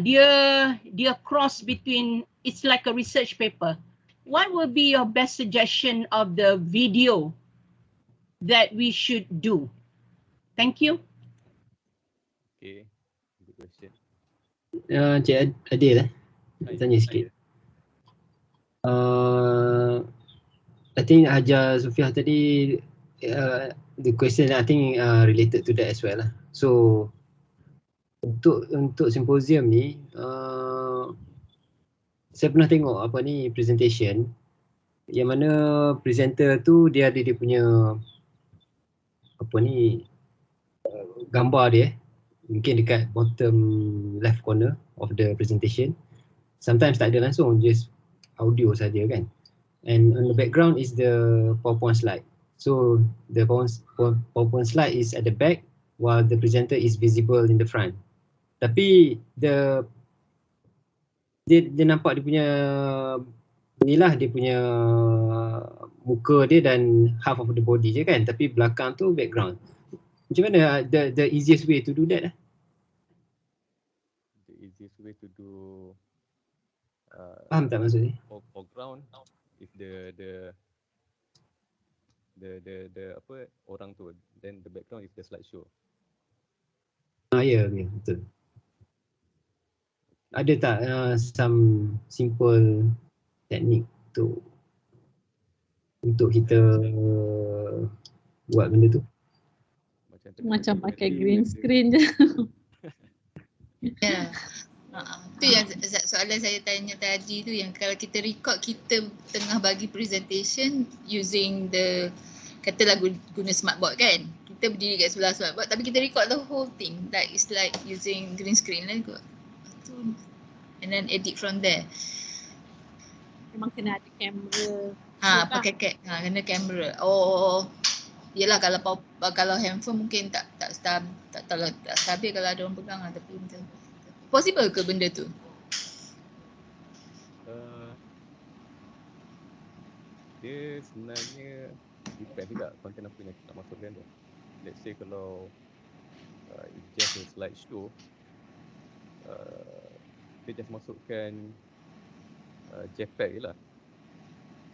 Dia cross between, it's like a research paper. What will be your best suggestion of the video that we should do? Thank you. Okay, good question. Cik Adil tanya sikit. I think Hajar Sufiah tadi the question I think related to that as well lah. So untuk simposium ni saya pernah tengok presentation yang mana presenter tu dia ada dia punya gambar dia mungkin dekat bottom left corner of the presentation. Sometimes tak ada langsung, just audio saja kan. And on the background is the PowerPoint slide. So the PowerPoint slide is at the back while the presenter is visible in the front. Tapi dia nampak dia punya inilah dia punya muka dia dan half of the body je kan, tapi belakang tu background. Macam mana the easiest way to do that? The easiest way to do faham tak maksud ni? Foreground is the orang tu, then the background is the slideshow. Ya, betul. Ada tak some simple teknik untuk kita buat benda tu? Macam pakai green screen je. Ya. Tu yang soalan saya tanya tadi tu, yang kalau kita record kita tengah bagi presentation using the, katalah guna smartboard kan, kita berdiri kat sebelah smartboard tapi kita record the whole thing, like it's like using green screen lah kot. And then edit from there. Memang kena ada kamera. Pakai kena kamera. Yelah kalau handphone mungkin tak stabil kalau ada orang pegang lah, tapi macam possible ke benda tu? Dia sebenarnya depend juga konten apa yang kita masukkan tu. Let's say kalau it's just a slideshow, kita just masukkan JPEG je lah.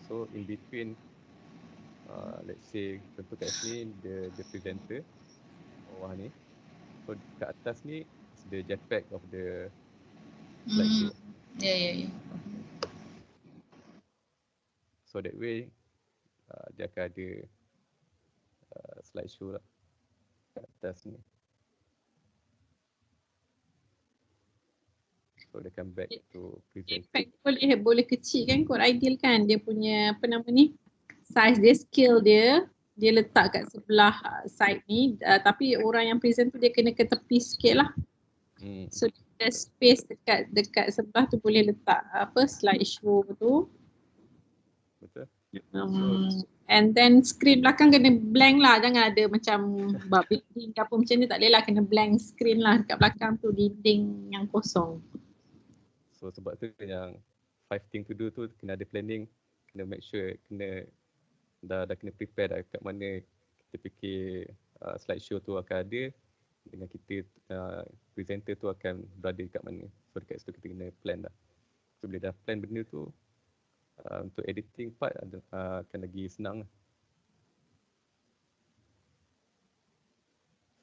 So in between let's say contoh kat sini the presenter bawah ni, so kat atas ni the JPEG of the slideshow. Yeah. So that way dia akan ada slideshow lah kat atas ni. So dia akan back to presenter. Boleh kecil kan kot, ideal kan, dia punya size dia, scale dia letak kat sebelah side ni, tapi orang yang present tu dia kena ke tepi sikit lah. So ada space dekat sebelah tu boleh letak apa slideshow tu. Betul. And then screen belakang kena blank lah, jangan ada macam building ke apa macam ni, tak boleh lah, kena blank screen lah dekat belakang tu, dinding yang kosong. So sebab tu yang 5 thing to do tu kena ada planning, kena make sure, kena dah kena prepare dah kat mana kita fikir slideshow tu akan ada, dengan kita presenter tu akan berada kat mana. So dekat situ kita kena plan dah. So bila dah plan benda tu, untuk editing part akan lagi senang.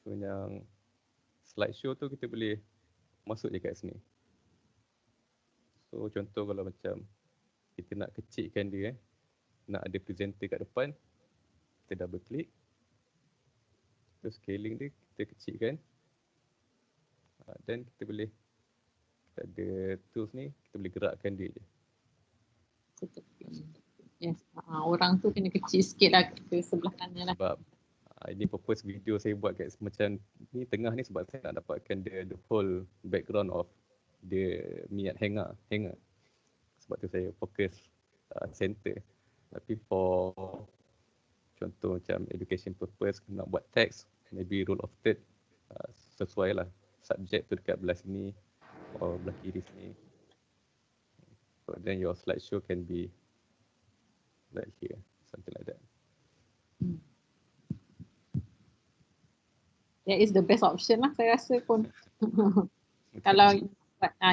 So yang slideshow tu kita boleh masuk je kat sini. So contoh kalau macam kita nak kecilkan dia, nak ada presenter kat depan, kita double click. Terus scaling dia kita kecilkan. Dan kita boleh, kita ada tools ni, kita boleh gerakkan dia je. Yes, orang tu kena kecil sikit lah ke sebelah kanan lah. Sebab ini purpose video saya buat kat macam ni tengah ni sebab saya nak dapatkan the whole background of the minyak hanger. Sebab tu saya fokus center. Tapi for contoh macam education purpose, nak buat text, maybe rule of third, sesuai lah subjek tu dekat belah sini atau belah kiri sini. So then your slideshow can be like here, something like that. That is the best option lah saya rasa pun. Kalau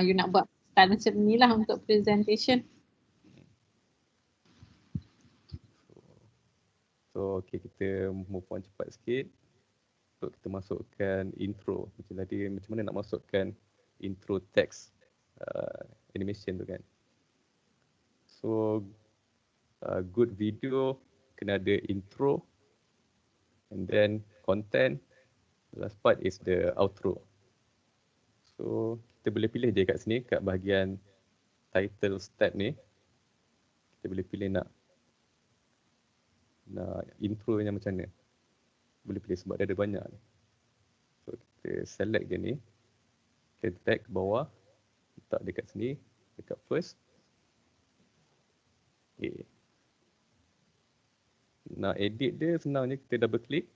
you nak buat style macam ni lah untuk presentation. So okay, kita move on cepat sikit untuk kita masukkan intro. Macam tadi, macam mana nak masukkan intro text animation tu kan. So good video kena ada intro, and then content, last part is the outro. So kita boleh pilih je kat sini, kat bahagian title step ni, kita boleh pilih nak intro yang macam mana. Boleh pilih sebab dia ada banyak ni. So kita select je ni, kita drag ke bawah, letak dekat sini, dekat first. Okay. Nak edit dia senang je, kita double click.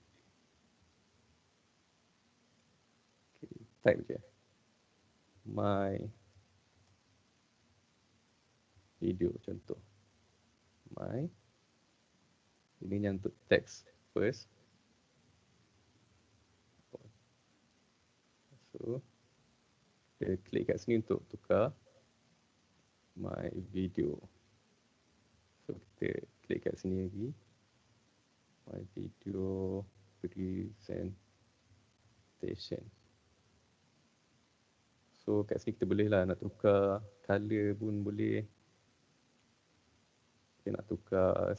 Okay, type je my video contoh. My, ini yang untuk text first. So kita klik kat sini untuk tukar my video. So kita klik kat sini lagi, my video presentation. So kat sini kita boleh lah nak tukar color pun boleh. Kita nak tukar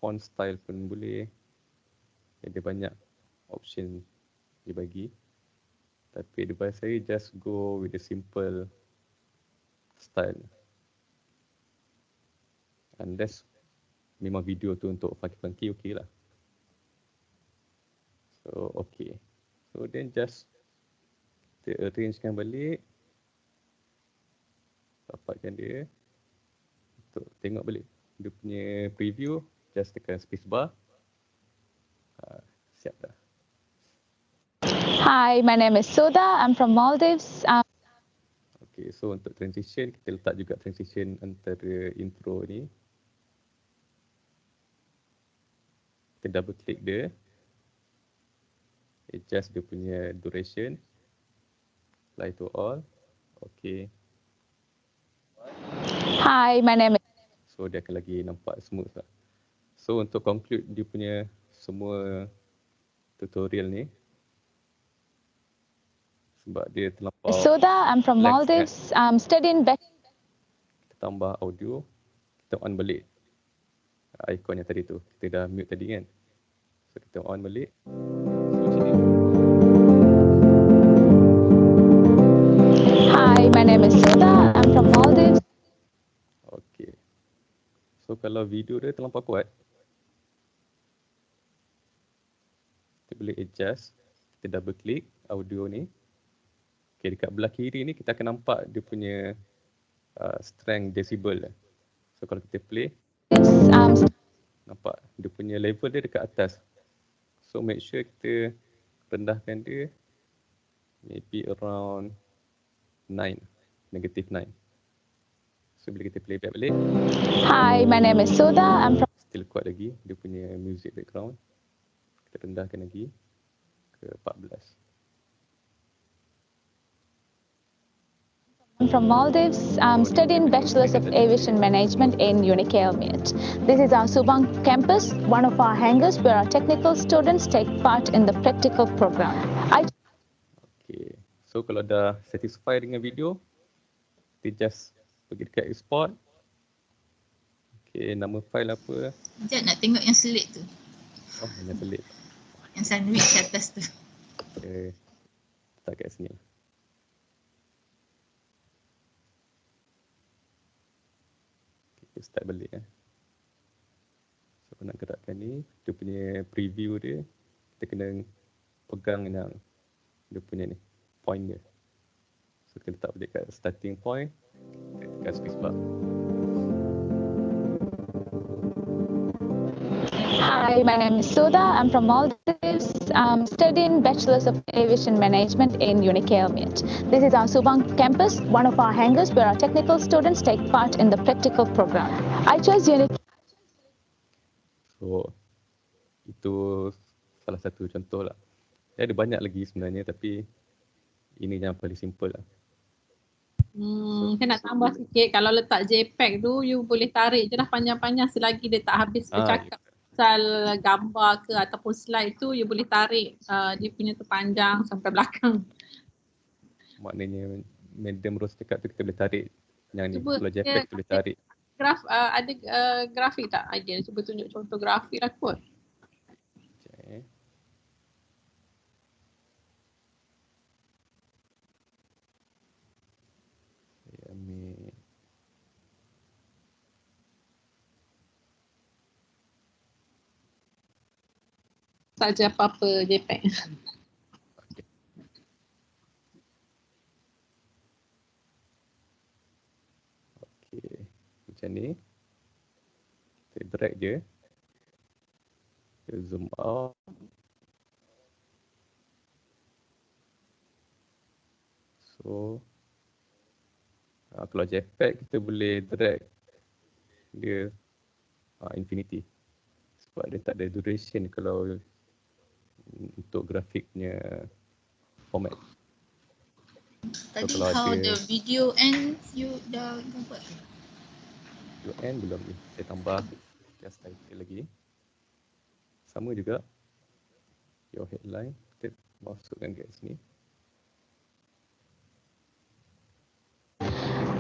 font style pun boleh. Ada banyak option dia bagi. Tapi advice saya just go with the simple style. Unless memang video tu untuk funky-funky, okay lah. So okay. So then just kita arrangekan balik. Dapatkan dia. Untuk tengok balik dia punya preview, just tekan spacebar. Siap dah. Hi, my name is Soda. I'm from Maldives. Okay, so untuk transition, kita letak juga transition antara intro ni. Kita double click dia. Adjust dia punya duration. Apply to all. Okay. Hi, my name is... So dia akan lagi nampak smooth lah. So untuk conclude dia punya semua tutorial ni, sebab dia terlampau Soda, I'm from Maldives. I'm studying back. Kita tambah audio, kita on balik ikon yang tadi tu. Kita dah mute tadi kan. So kita on balik. Hi, my name is Soda. I'm from Maldives. Okay. So kalau video dia terlampau kuat, kita boleh adjust. Kita double click audio ni. Okay, dekat belah kiri ni kita akan nampak dia punya strength decibel. So kalau kita play, nampak dia punya level dia dekat atas. So make sure kita rendahkan dia maybe around 9, negative 9. So bila kita play back balik, Hi, my name is Sudha. I'm from still kuat lagi dia punya music background. Kita rendahkan lagi ke 14. from Maldives. I'm studying Bachelor's of Aviation Management in UNIKLMIT. This is our Subang campus, one of our hangars where our technical students take part in the practical program. Okay, so kalau dah satisfy dengan video, kita just pergi dekat export. Okay, nama file apa? Sekejap nak tengok yang selit tu. Oh, yang selit. Yang sandwich atas tu. Okay, letak kat sini. Okay, start balik So nak gerakkan ni, dia punya preview dia, kita kena pegang yang dia punya ni, point dia. So kita letak balik kat starting point, kita tekan spacebar. Hi, my name is Sudha. I'm from Maldives. I'm studying Bachelor's of Aviation Management in UNIKLMIT. This is our Subang campus, one of our hangars where our technical students take part in the practical program. I chose UNIKLMIT. So, itu salah satu contoh lah. Dia ada banyak lagi sebenarnya tapi ini yang paling simple lah. Saya nak tambah sikit, kalau letak JPEG tu you boleh tarik je lah panjang-panjang selagi dia tak habis bercakap. Pasal gambar ke ataupun slide tu you boleh tarik dia punya tu panjang sampai belakang. Maknanya Madam Rose cakap tu kita boleh tarik yang Cuba, ni, kalau JPEG boleh tarik. Ada grafik tak idea? Cuba tunjuk contoh grafik lah kot. Okay. Saya ambil saja apa-apa JPEG. Okay, macam ni. Kita drag je. Kita zoom out. So, kalau JPEG kita boleh drag dia infinity. Sebab dia tak ada duration kalau untuk grafiknya format. Tadi so, how the video ends you dah buat? Video end belum ni. Saya tambah just title lagi. Sama juga. Your headline. Kita masukkan kat sini.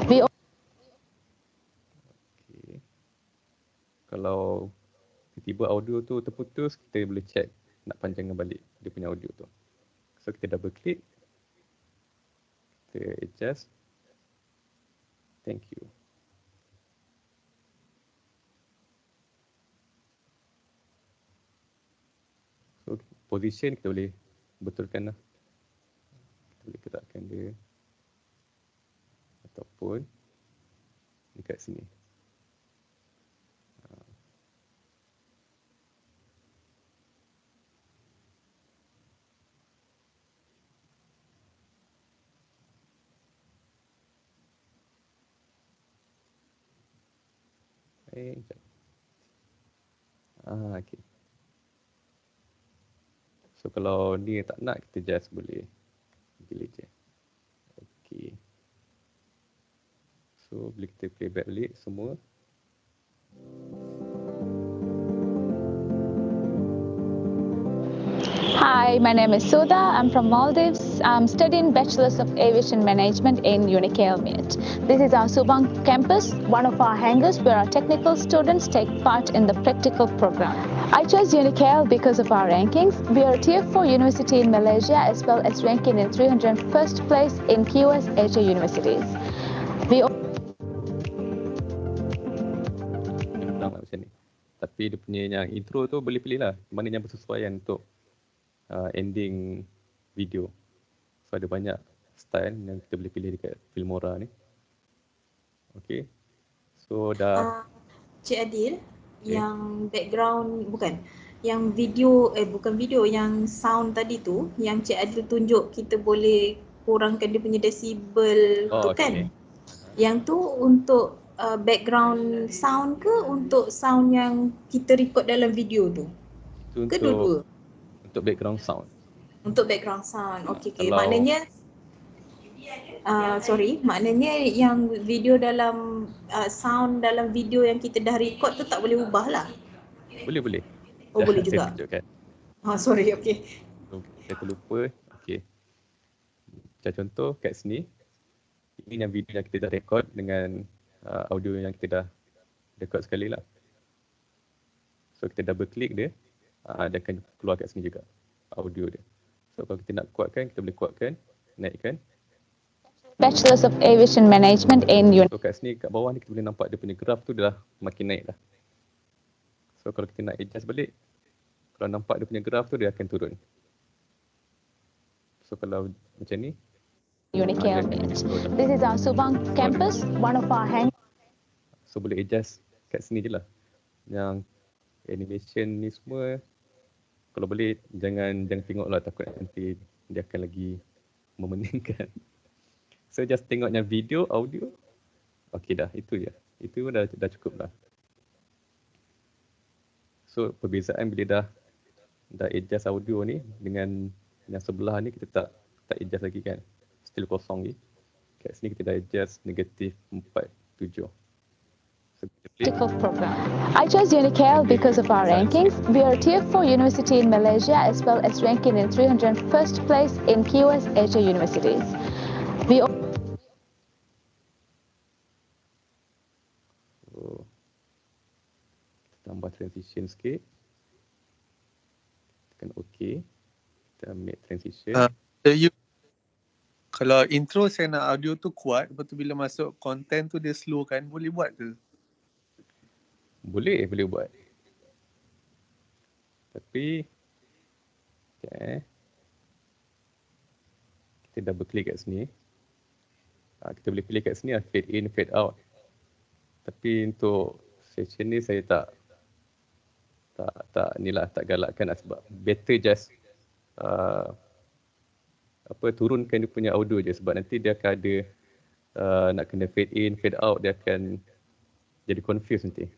Okay. Kalau tiba-tiba audio tu terputus, kita boleh check nak panjangkan balik dia punya audio tu. So kita double click. Kita adjust. Thank you. So position kita boleh betulkan lah. Kita boleh gerakkan dia. Ataupun dekat sini. Okay. So kalau ni tak nak, kita just boleh delete je. Okay. So bila kita play back balik semua. Hi, my name is Sudha. I'm from Maldives. I'm studying Bachelor's of Aviation Management in UNIKLMIT. This is our Subang campus, one of our hangars where our technical students take part in the practical program. I chose UNIKL because of our rankings. We are a Tier 4 university in Malaysia as well as ranking in 301st place in QS Asia universities. Tapi dia punya yang intro tu boleh pilih lah mana yang bersesuaian untuk ending video. So ada banyak style yang kita boleh pilih dekat Filmora ni. Okay. So dah Cik Adil, Okay. yang background yang video bukan video, yang sound tadi tu yang Cik Adil tunjuk kita boleh kurangkan dia punya desibel tu kan. Yang tu untuk background sound ke untuk sound yang kita record dalam video tu? Itu Ke dua-dua? untuk background sound. Untuk background sound. Okey. Kalau- Maknanya maknanya yang video dalam sound dalam video yang kita dah record tu tak boleh ubah lah. Boleh. Oh, boleh juga. Saya tunjukkan. Sorry, okey. Saya terlupa. Okay. Macam contoh kat sini. Ini yang video yang kita dah record dengan audio yang kita dah record sekali lah. So kita double click dia. Dia akan keluar kat sini juga audio dia. So kalau kita nak kuatkan, kita boleh kuatkan, naikkan. Bachelors of Aviation Management in So kat sini kat bawah ni kita boleh nampak dia punya graf tu dah makin naik dah. So kalau kita nak adjust balik, kalau nampak dia punya graf tu dia akan turun. So kalau macam ni, Unicare Meet. This is our Subang campus, one of our so boleh adjust kat sini je lah. Yang animation ni semua, kalau boleh jangan tengok lah, takut nanti dia akan lagi memeningkan. So just tengok yang video, audio. Okey dah, itu je. Itu dah cukup lah. So perbezaan bila dah adjust audio ni dengan yang sebelah ni kita tak adjust lagi kan. Still kosong ni. Kat sini kita dah adjust negatif 47. program. I chose Unicare because of our rankings. We are a Tier 4 university in Malaysia as well as ranking in 301st place in QS Asia universities. We tambah transition sikit. Tekan OK. Kita make transition. Kalau intro saya nak audio tu kuat, lepas tu bila masuk content tu dia slow kan, boleh buat ke? Boleh buat. Tapi kita double click kat sini. Kita boleh pilih kat sini fade in, fade out. Tapi untuk session ni saya tak galakkan lah, sebab better just turunkan dia punya audio je, sebab nanti dia akan ada nak kena fade in, fade out, dia akan jadi confused nanti.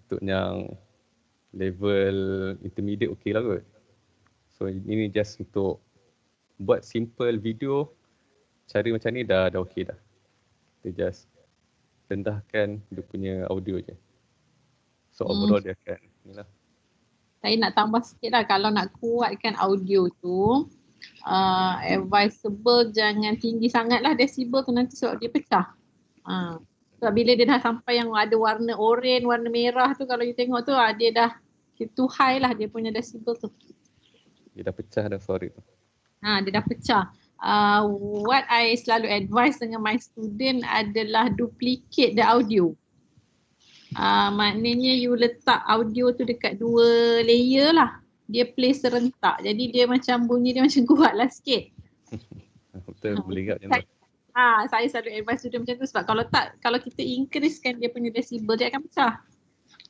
Untuk yang level intermediate okey lah kot. So ini just untuk buat simple video, cara macam ni dah okey dah. Kita just rendahkan dia punya audio je. So overall dia akan inilah. Saya nak tambah sikit lah, kalau nak kuatkan audio tu, advisable jangan tinggi sangat lah desibel tu, nanti sebab dia pecah. Sebab bila dia dah sampai yang ada warna oranye, warna merah tu, kalau you tengok tu dia dah too high lah dia punya desibel tu. Dia dah pecah dah suara tu. Dia dah pecah. What I selalu advise dengan my student adalah duplicate the audio. Maknanya you letak audio tu dekat 2 layer lah. Dia play serentak. Jadi dia macam bunyi dia macam kuat lah sikit. Betul, boleh ingat macam tu. Saya selalu advise student macam tu, sebab kalau kita increasekan dia punya decibel, dia akan pecah.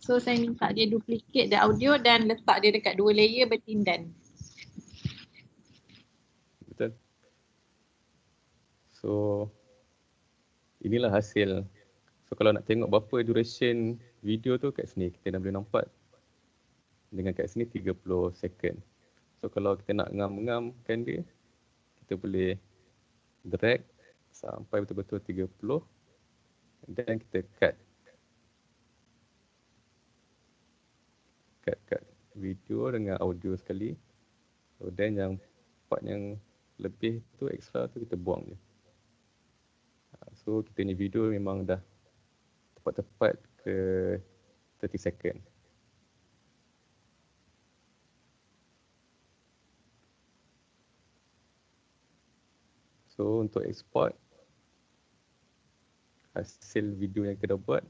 So saya minta dia duplicate the audio dan letak dia dekat 2 layer bertindan. Betul. So inilah hasil. So kalau nak tengok berapa duration video tu kat sini, kita dah boleh nampak dengan kat sini 30 second. So kalau kita nak ngam-ngamkan dia, kita boleh drag sampai betul-betul 30 dan kita cut video dengan audio sekali. So then yang part yang lebih tu extra tu kita buang je. So kita ni video memang dah tepat-tepat ke 30 second. So untuk export hasil video yang kita dah buat,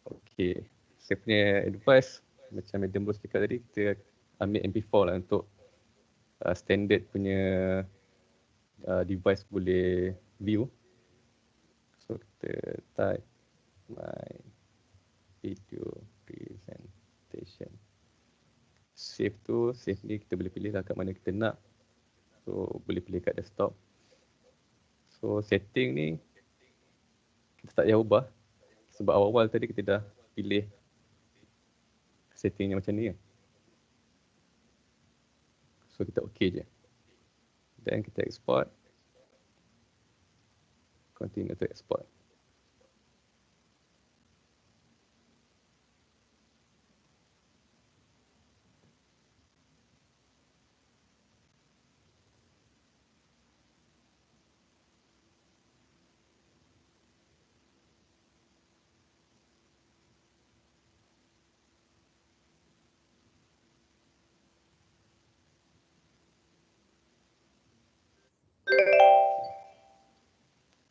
okay, saya punya advice macam Madam Rose cakap tadi, kita ambil MP4 lah untuk standard punya device boleh view. So kita type my video presentation. Save tu, save ni kita boleh pilih lah kat mana kita nak. So boleh pilih kat desktop. So setting ni kita tak payah ubah sebab awal-awal tadi kita dah pilih settingnya macam ni. So kita okey je. Then kita export. Continue to export.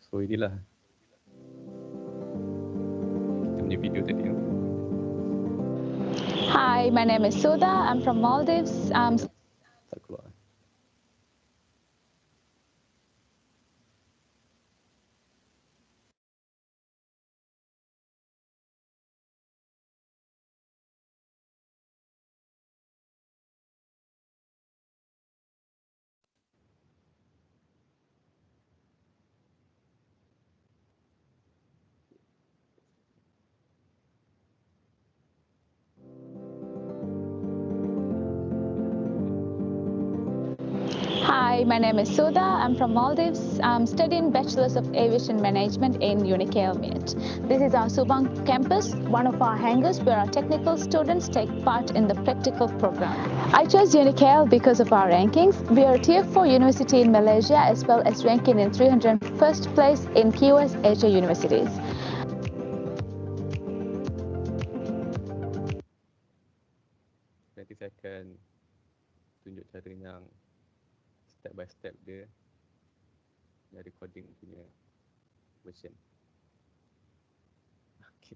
So inilah kita punya video tadi. Hi, my name is Sudha. I'm from Maldives. Tak keluar. Hi, my name is Sudha. I'm from Maldives. I'm studying Bachelor's of Aviation Management in UniKLMIT. This is our Subang campus, one of our hangars where our technical students take part in the practical program. I chose UniKL because of our rankings. We are a Tier 4 university in Malaysia as well as ranking in 301st place in QS Asia universities. Nanti saya akan tunjuk cara yang step by step dia recording punya version. Okay.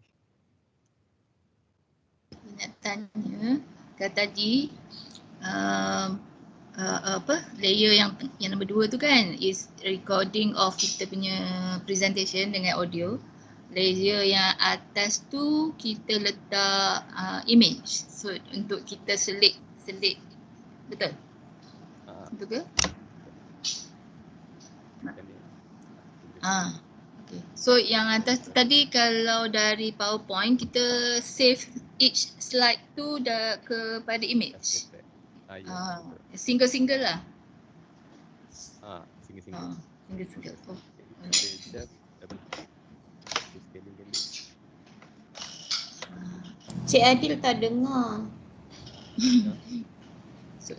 Nak tanya tadi layer yang nombor 2 tu kan is recording of kita punya presentation dengan audio. Layer yang atas tu kita letak image. So untuk kita select betul? Betul ke? Okay. So yang atas tu tadi kalau dari PowerPoint kita save each slide tu dah kepada image. Single-single lah. Single-single. Single-single. Oh. Cik Adil tak dengar.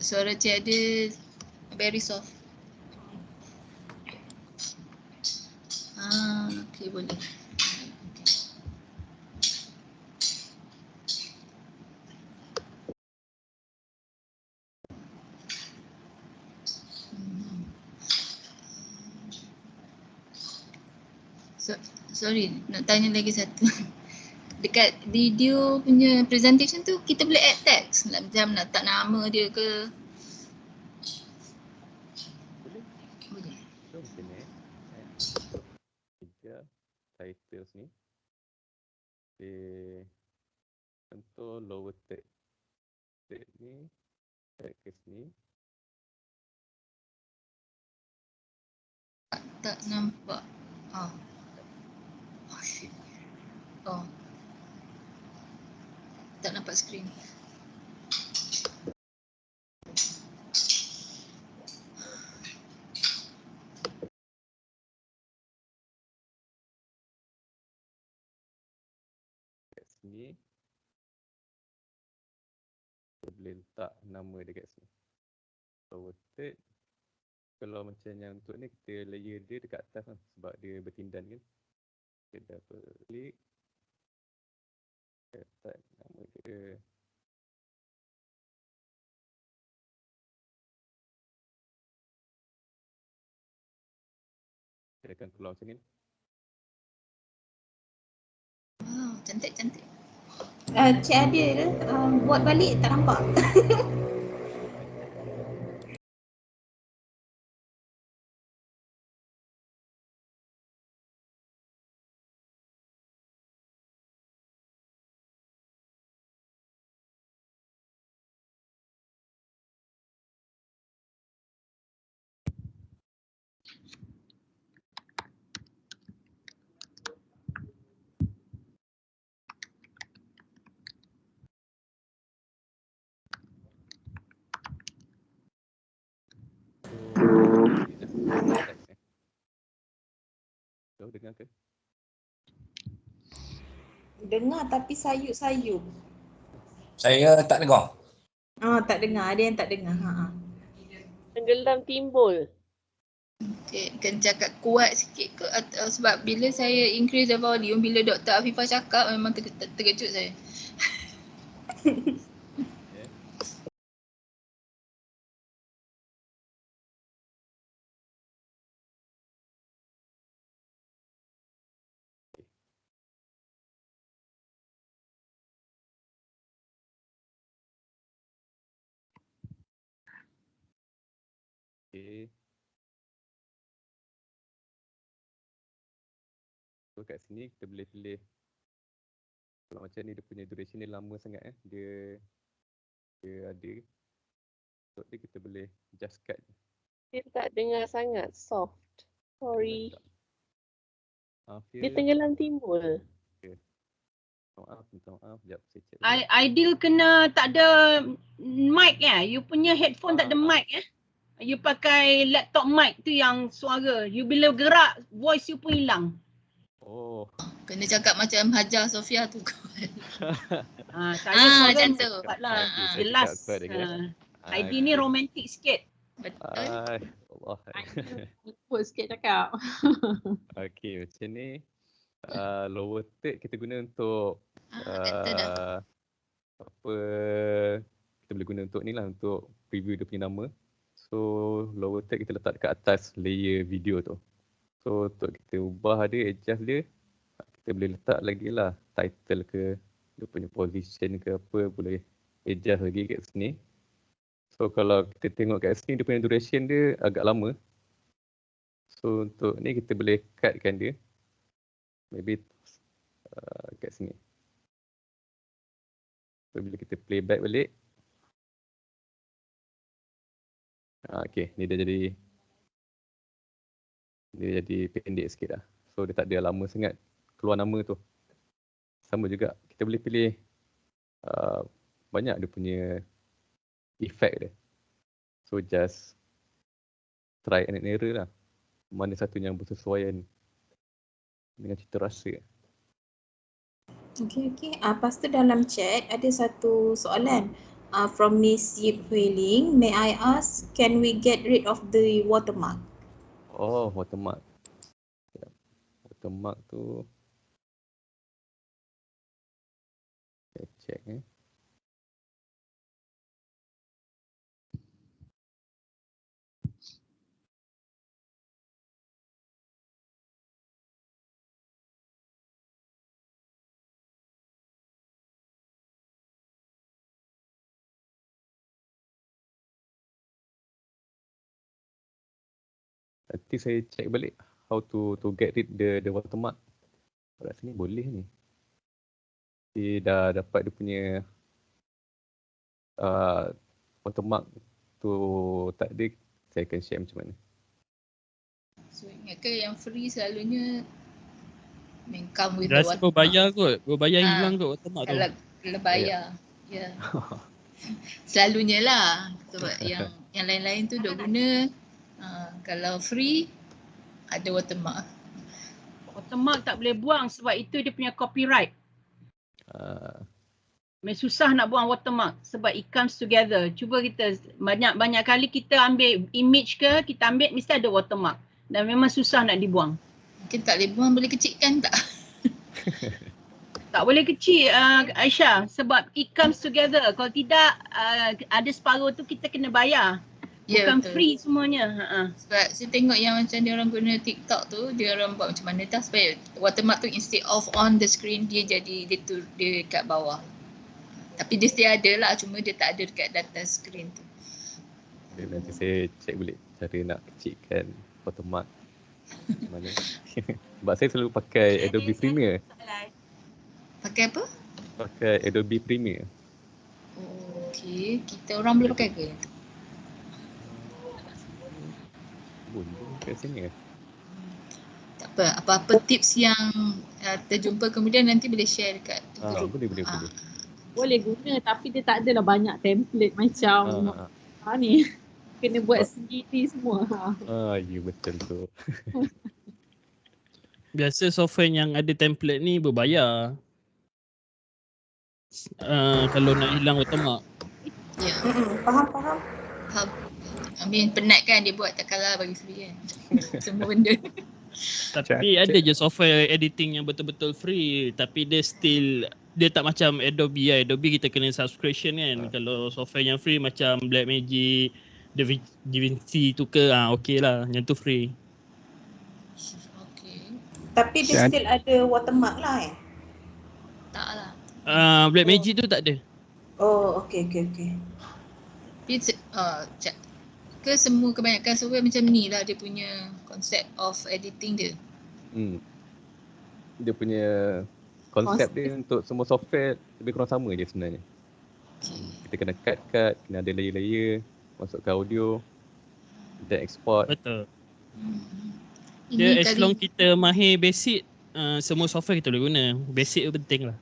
Suara Cik Adil very soft. Okay, boleh. Sorry, nak tanya lagi satu. Dekat video punya presentation tu kita boleh add text, macam nak tak nama dia ke? Boleh. So macam ni. Tiga titles ni. Contoh lower third. Third ni, text ni. Tak nampak. Tak nampak skrin. Kat sini kita boleh letak nama dia kat sini. Lower third. Kalau macam yang untuk ni kita layer dia dekat atas lah, sebab dia bertindan kan. Kita double klik. Kita type nama dia. Dia akan keluar macam ni. Wow, cantik-cantik. Cik Adil buat balik tak nampak. dengar ke? Dengar tapi sayup-sayup. Saya tak dengar. Tak dengar. Ada yang tak dengar. Tenggelam timbul. Okay, kena cakap kuat sikit ke atau sebab bila saya increase the volume, bila Dr. Afifah cakap memang terkejut saya. Okay. So kat sini kita boleh pilih. Kalau macam ni dia punya duration ni lama sangat dia ada. So dia kita boleh just cut. Dia tak dengar sangat soft. Sorry. Dia Feel. tenggelam timbul. Okay. Minta maaf. Sekejap saya check. Ideal kena tak ada mic You punya headphone tak ada mic You pakai laptop mic tu yang suara. You bila gerak, voice you pun hilang. Oh. Kena cakap macam Hajar Sofia tu. Saya suara macam tu. lah. Jelas. ID ni romantik sikit. Betul. Allah. Ikut sikit cakap. Okay, macam ni. Lower third kita guna untuk apa, kita boleh guna untuk ni lah, untuk preview dia punya nama. So lower third kita letak dekat atas layer video tu. So untuk kita ubah dia, adjust dia, kita boleh letak lagi lah title ke, dia punya position ke apa, boleh adjust lagi kat sini. So kalau kita tengok kat sini dia punya duration dia agak lama. So untuk ni kita boleh cutkan dia. Maybe kat sini. So bila kita play back balik. Okay, ni dia jadi pendek sikit dah. So dia tak ada lama sangat keluar nama tu. Sama juga kita boleh pilih banyak dia punya effect dia. So just try and error lah. Mana satu yang bersesuaian dengan cita rasa. Okay. Lepas tu dalam chat ada satu soalan from Miss Yip Hui Ling. May I ask, can we get rid of the watermark? Oh, watermark. Watermark tu saya check Nanti saya check balik how to get rid the watermark. Kat sini boleh ni. Dia dah dapat dia punya watermark tu tak ada, saya akan share macam mana. So ingat ke yang free selalunya come with Rasa the berbayar kot. Berbayar hilang kot watermark tu. Kalau bayar. Ya. Selalunya lah. Sebab yang lain-lain tu duk guna. Kalau free ada watermark. Watermark tak boleh buang sebab itu dia punya copyright. Susah nak buang watermark sebab it comes together. Cuba kita banyak kali kita ambil image ke, kita ambil mesti ada watermark dan memang susah nak dibuang. Mungkin tak boleh buang, boleh kecilkan tak? Tak boleh kecil Aisyah sebab it comes together. Kalau tidak ada separuh tu kita kena bayar. Bukan betul. Free semuanya. Sebab saya tengok yang macam dia orang guna TikTok tu, dia orang buat macam mana dah supaya watermark tu instead of on the screen dia jadi dia kat bawah. Tapi dia still ada lah, cuma dia tak ada dekat data screen tu. Nanti saya check balik cara nak kecilkan watermark. Mana? Sebab saya selalu pakai Adobe Premiere. Pakai apa? Pakai Adobe Premiere. Oh, okey. Kita orang boleh pakai ke? Boleh kat sini Tak apa. Apa-apa tips yang terjumpa kemudian nanti boleh share dekat group. Boleh. Boleh guna tapi dia tak adalah banyak template macam ni. Kena buat sendiri semua. Ya betul tu. Biasa software yang ada template ni berbayar. Kalau nak hilang watermark. Ya. Faham. I mean penat kan dia buat, takkanlah bagi free kan. Semua benda. Tapi ada je software editing yang betul-betul free, tapi dia tak macam Adobe lah. Adobe kita kena subscription kan. Kalau software yang free macam Blackmagic, DaVinci tu ke, okey lah, yang tu free. Tapi dia still ada watermark lah Tak lah. Blackmagic tu tak ada. Oh, okey. Tapi ke semua kebanyakan software macam ni lah dia punya konsep of editing dia. Dia punya konsep dia untuk semua software lebih kurang sama je sebenarnya. Kita kena cut, kena ada layer-layer, masukkan audio, dan export. Betul. Dia as long kita mahir basic, semua software kita boleh guna. Basic tu penting lah.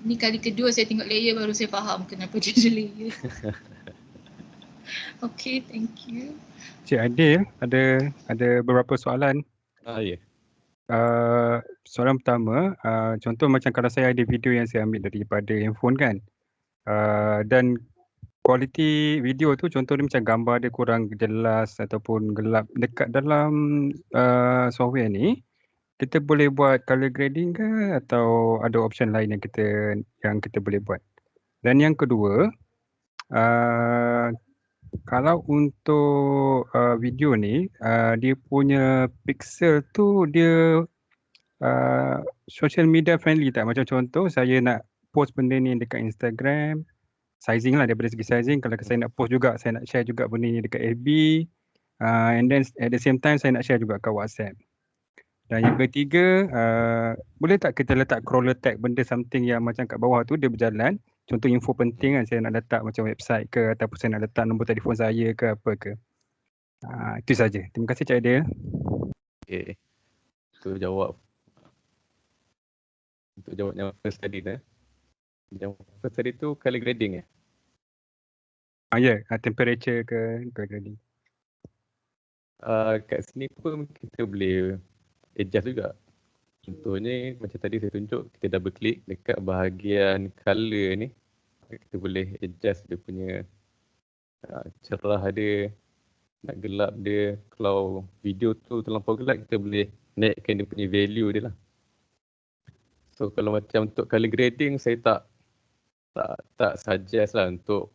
Ni kali kedua saya tengok layer baru saya faham kenapa dia ada layer. Okay, thank you. Cik Adil, ada beberapa soalan. Ya. Soalan pertama, contoh macam kalau saya ada video yang saya ambil daripada handphone kan, dan kualiti video tu contoh dia macam gambar dia kurang jelas ataupun gelap dekat dalam software ni, kita boleh buat color grading ke atau ada option lain yang kita boleh buat? Dan yang kedua, kalau untuk video ni, dia punya pixel tu dia social media friendly tak? Macam contoh saya nak post benda ni dekat Instagram, sizing lah daripada segi sizing. Kalau saya nak post juga, saya nak share juga benda ni dekat FB, and then at the same time saya nak share juga kat WhatsApp. Dan yang ketiga, boleh tak kita letak crawler tag benda something yang macam kat bawah tu dia berjalan. Contoh info penting kan, saya nak letak macam website ke ataupun saya nak letak nombor telefon saya ke apa ke. Itu saja. Terima kasih Cik Adil. Okay. Untuk jawab yang first tadi dah. Yang first tadi tu color grading Temperature ke color grading. Kat sini pun kita boleh adjust juga. Contohnya macam tadi saya tunjuk, kita double click dekat bahagian color ni, kita boleh adjust dia punya cerah dia, nak gelap dia. Kalau video tu terlampau gelap, kita boleh naikkan dia punya value dia lah. So kalau macam untuk color grading, saya tak suggest lah untuk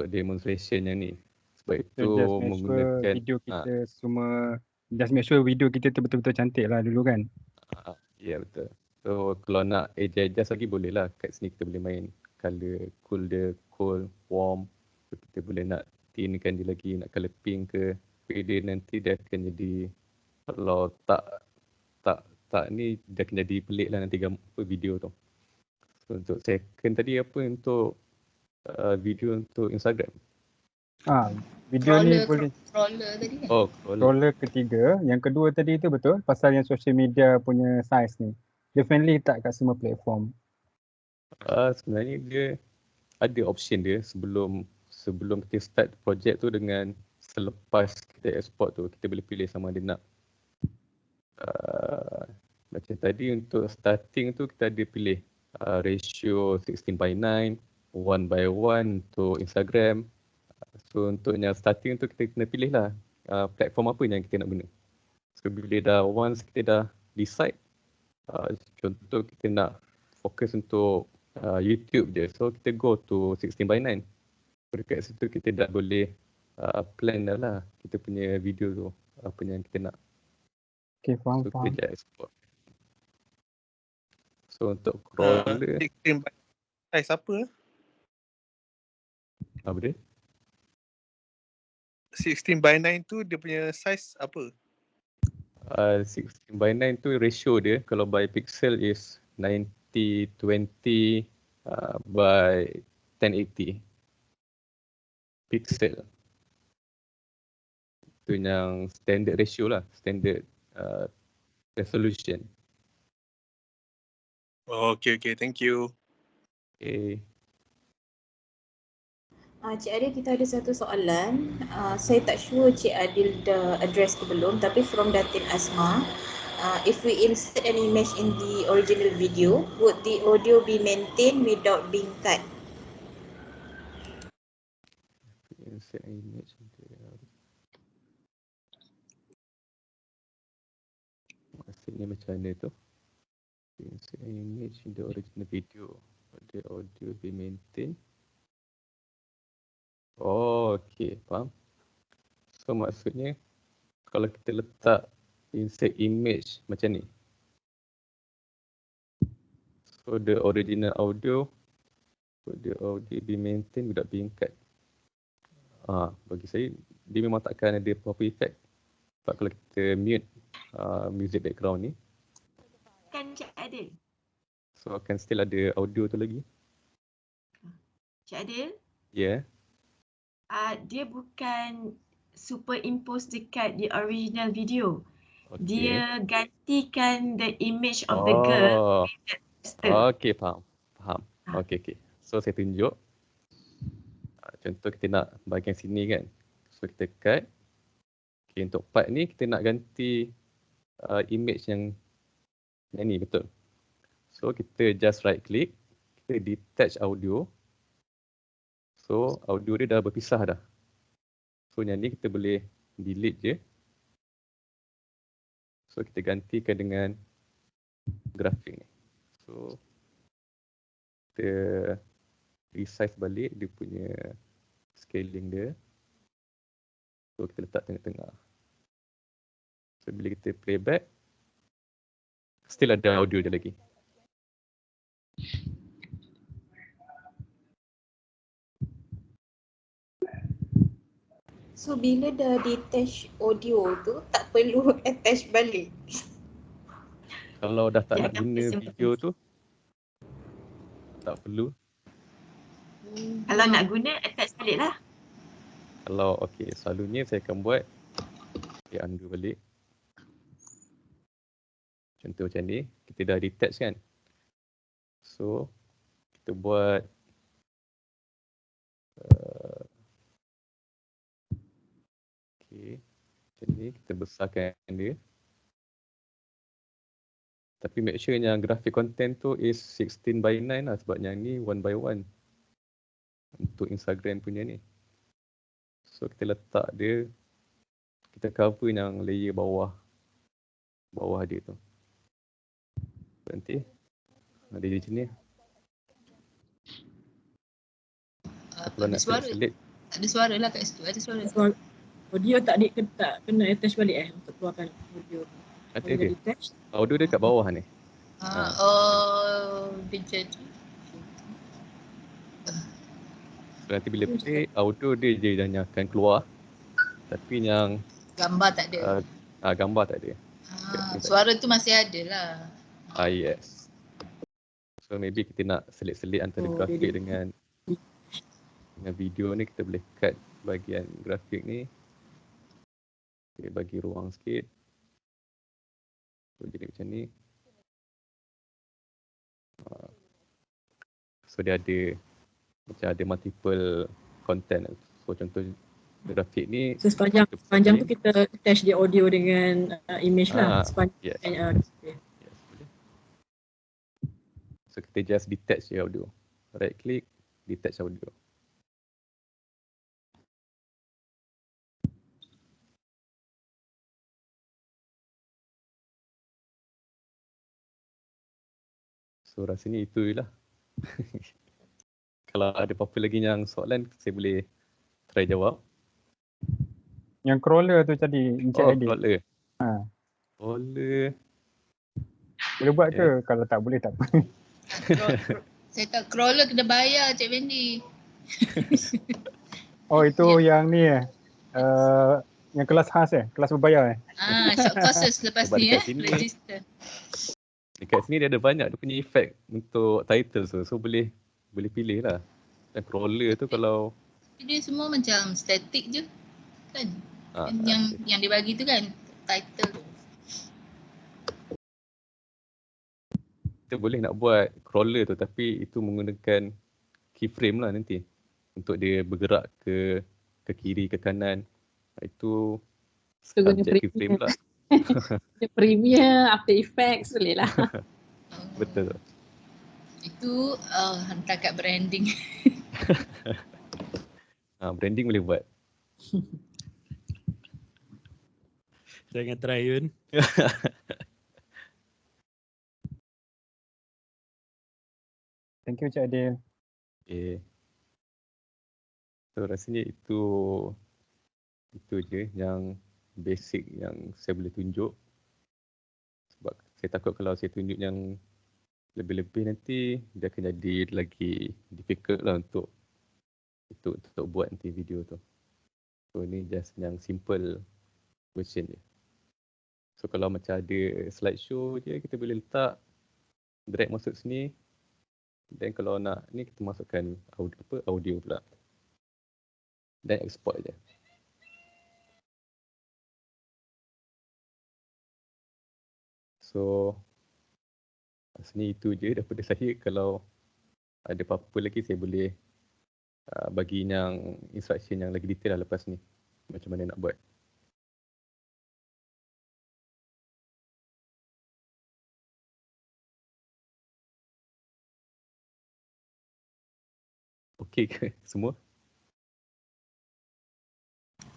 demonstration yang ni. Sebab itu menggunakan video kita semua, just make sure video kita tu betul-betul cantik lah dulu kan. Ya betul. So kalau nak adjust lagi boleh lah. Kat sini kita boleh main color cool, warm. So, kita boleh nak thinkan dia lagi, nak color pink ke. Tapi dia nanti dia akan jadi, kalau tak ni dia akan jadi pelik lah nanti video tu. So untuk second tadi untuk video untuk Instagram. Video ni boleh crawler tadi kan? Crawler ketiga. Yang kedua tadi tu betul pasal yang social media punya size ni. Dia friendly tak kat semua platform? Sebenarnya dia ada option dia sebelum kita start projek tu dengan selepas kita export tu, kita boleh pilih sama ada nak macam tadi untuk starting tu kita ada pilih ratio 16:9, 1:1 untuk Instagram. So untuk yang starting tu kita kena pilih lah platform apa yang kita nak guna. So bila dah once kita dah decide, contoh kita nak fokus untuk YouTube je, so kita go to 16:9. Dekat situ kita dah boleh plan dah lah kita punya video tu apa yang kita nak. Okay, faham. Kita export. So untuk crawler 16:9 size apa? Apa dia? 16:9 tu dia punya size apa? 16:9 tu ratio dia, kalau by pixel is 90:20 by 1080 pixel. Itu yang standard ratio lah, standard resolution. Okay, thank you. Okay. Cik Adil, kita ada satu soalan. Saya tak sure Cik Adil dah address ke belum, tapi from Datin Asma, if we insert an image in the original video, would the audio be maintained without being cut? Insert image. Maksudnya macam mana tu? Insert image in the original video. Would the audio be maintained? Oh, okay, faham. So maksudnya kalau kita letak insert image macam ni, so the original audio, would the audio be maintained without being cut? Bagi saya dia memang takkan ada proper effect. Sebab kalau kita mute music background ni, Kan Cik Adil? so akan still ada audio tu lagi. Cik Adil? Yeah. Dia bukan superimpose dekat the original video. Okay. Dia gantikan the image of the girl with that poster. Okay, faham. Okay. So saya tunjuk. Contoh kita nak bahagian sini kan. So kita cut. Okay, untuk part ni kita nak ganti image yang ni, betul. So kita just right click, kita detach audio. So audio dia dah berpisah dah. So yang ni kita boleh delete je. So kita gantikan dengan grafik ni. So kita resize balik dia punya scaling dia. So kita letak tengah-tengah. So bila kita playback, still ada audio dia lagi. So bila dah detach audio tu, tak perlu attach balik. Kalau dah tak nak guna video tu, tak perlu. Kalau nak guna, attach balik lah. Kalau okay, selalunya saya akan buat, undo balik. Contoh macam ni, kita dah detach kan. So kita buat macam ni, kita besarkan dia. Tapi make sure yang graphic content tu is 16:9 lah, sebab yang ni 1:1 untuk Instagram punya ni. So kita letak dia, kita cover yang layer bawah dia tu. Nanti ada di sini. Kalau nak select, ada suara lah kat situ, ada suara. Audio tak kena attach balik untuk keluarkan audio. Ada dia. Audio dia kat bawah ni. Macam tu. So nanti bila play, audio dia je yang akan keluar. Tapi yang gambar tak ada. Gambar tak ada. Suara tu masih ada lah. Yes. So maybe kita nak selit-selit antara grafik dengan video ni, kita boleh cut bahagian grafik ni. Okay, bagi ruang sikit. So jadi macam ni. So dia ada multiple content. So contoh grafik ni. So sepanjang tu kita attach dia audio dengan image lah. Sepanjang. Yes. So kita just detach je audio. Right click, detach audio. So rasanya itu je lah. Kalau ada apa-apa lagi yang soalan, saya boleh try jawab. Yang crawler tu tadi, Encik Adi. Crawler. Crawler. Boleh buat ke? Kalau tak boleh tak apa. Saya tak, crawler kena bayar Cik Wendy. Oh itu yang ni yang kelas khas kelas berbayar short courses lepas ni register. Dekat sini dia ada banyak dia punya effect untuk title tu. So boleh pilih lah. Dan crawler tu kalau dia semua macam static je kan. Yang dia bagi tu kan title tu. Kita boleh nak buat crawler tu tapi itu menggunakan keyframe lah nanti. untuk dia bergerak ke kiri ke kanan. Itu Tu guna subject frame Premiere. pula. Guna Premiere, After Effects boleh lah. Betul. Itu hantar kat branding. Branding boleh buat. Jangan try Yun. Thank you Cik Adil. Okay. So rasanya itu je yang basic yang saya boleh tunjuk. Sebab saya takut kalau saya tunjuk yang lebih-lebih nanti dia akan jadi lagi difficult lah untuk buat nanti video tu. So ni just yang simple version je. So kalau macam ada slideshow je kita boleh letak, drag masuk sini. Dan kalau nak ni kita masukkan audio pula. Dan export je. So sini itu je daripada saya. Kalau ada apa-apa lagi saya boleh bagi yang instruction yang lagi detail lah lepas ni. Macam mana nak buat. Okey ke semua?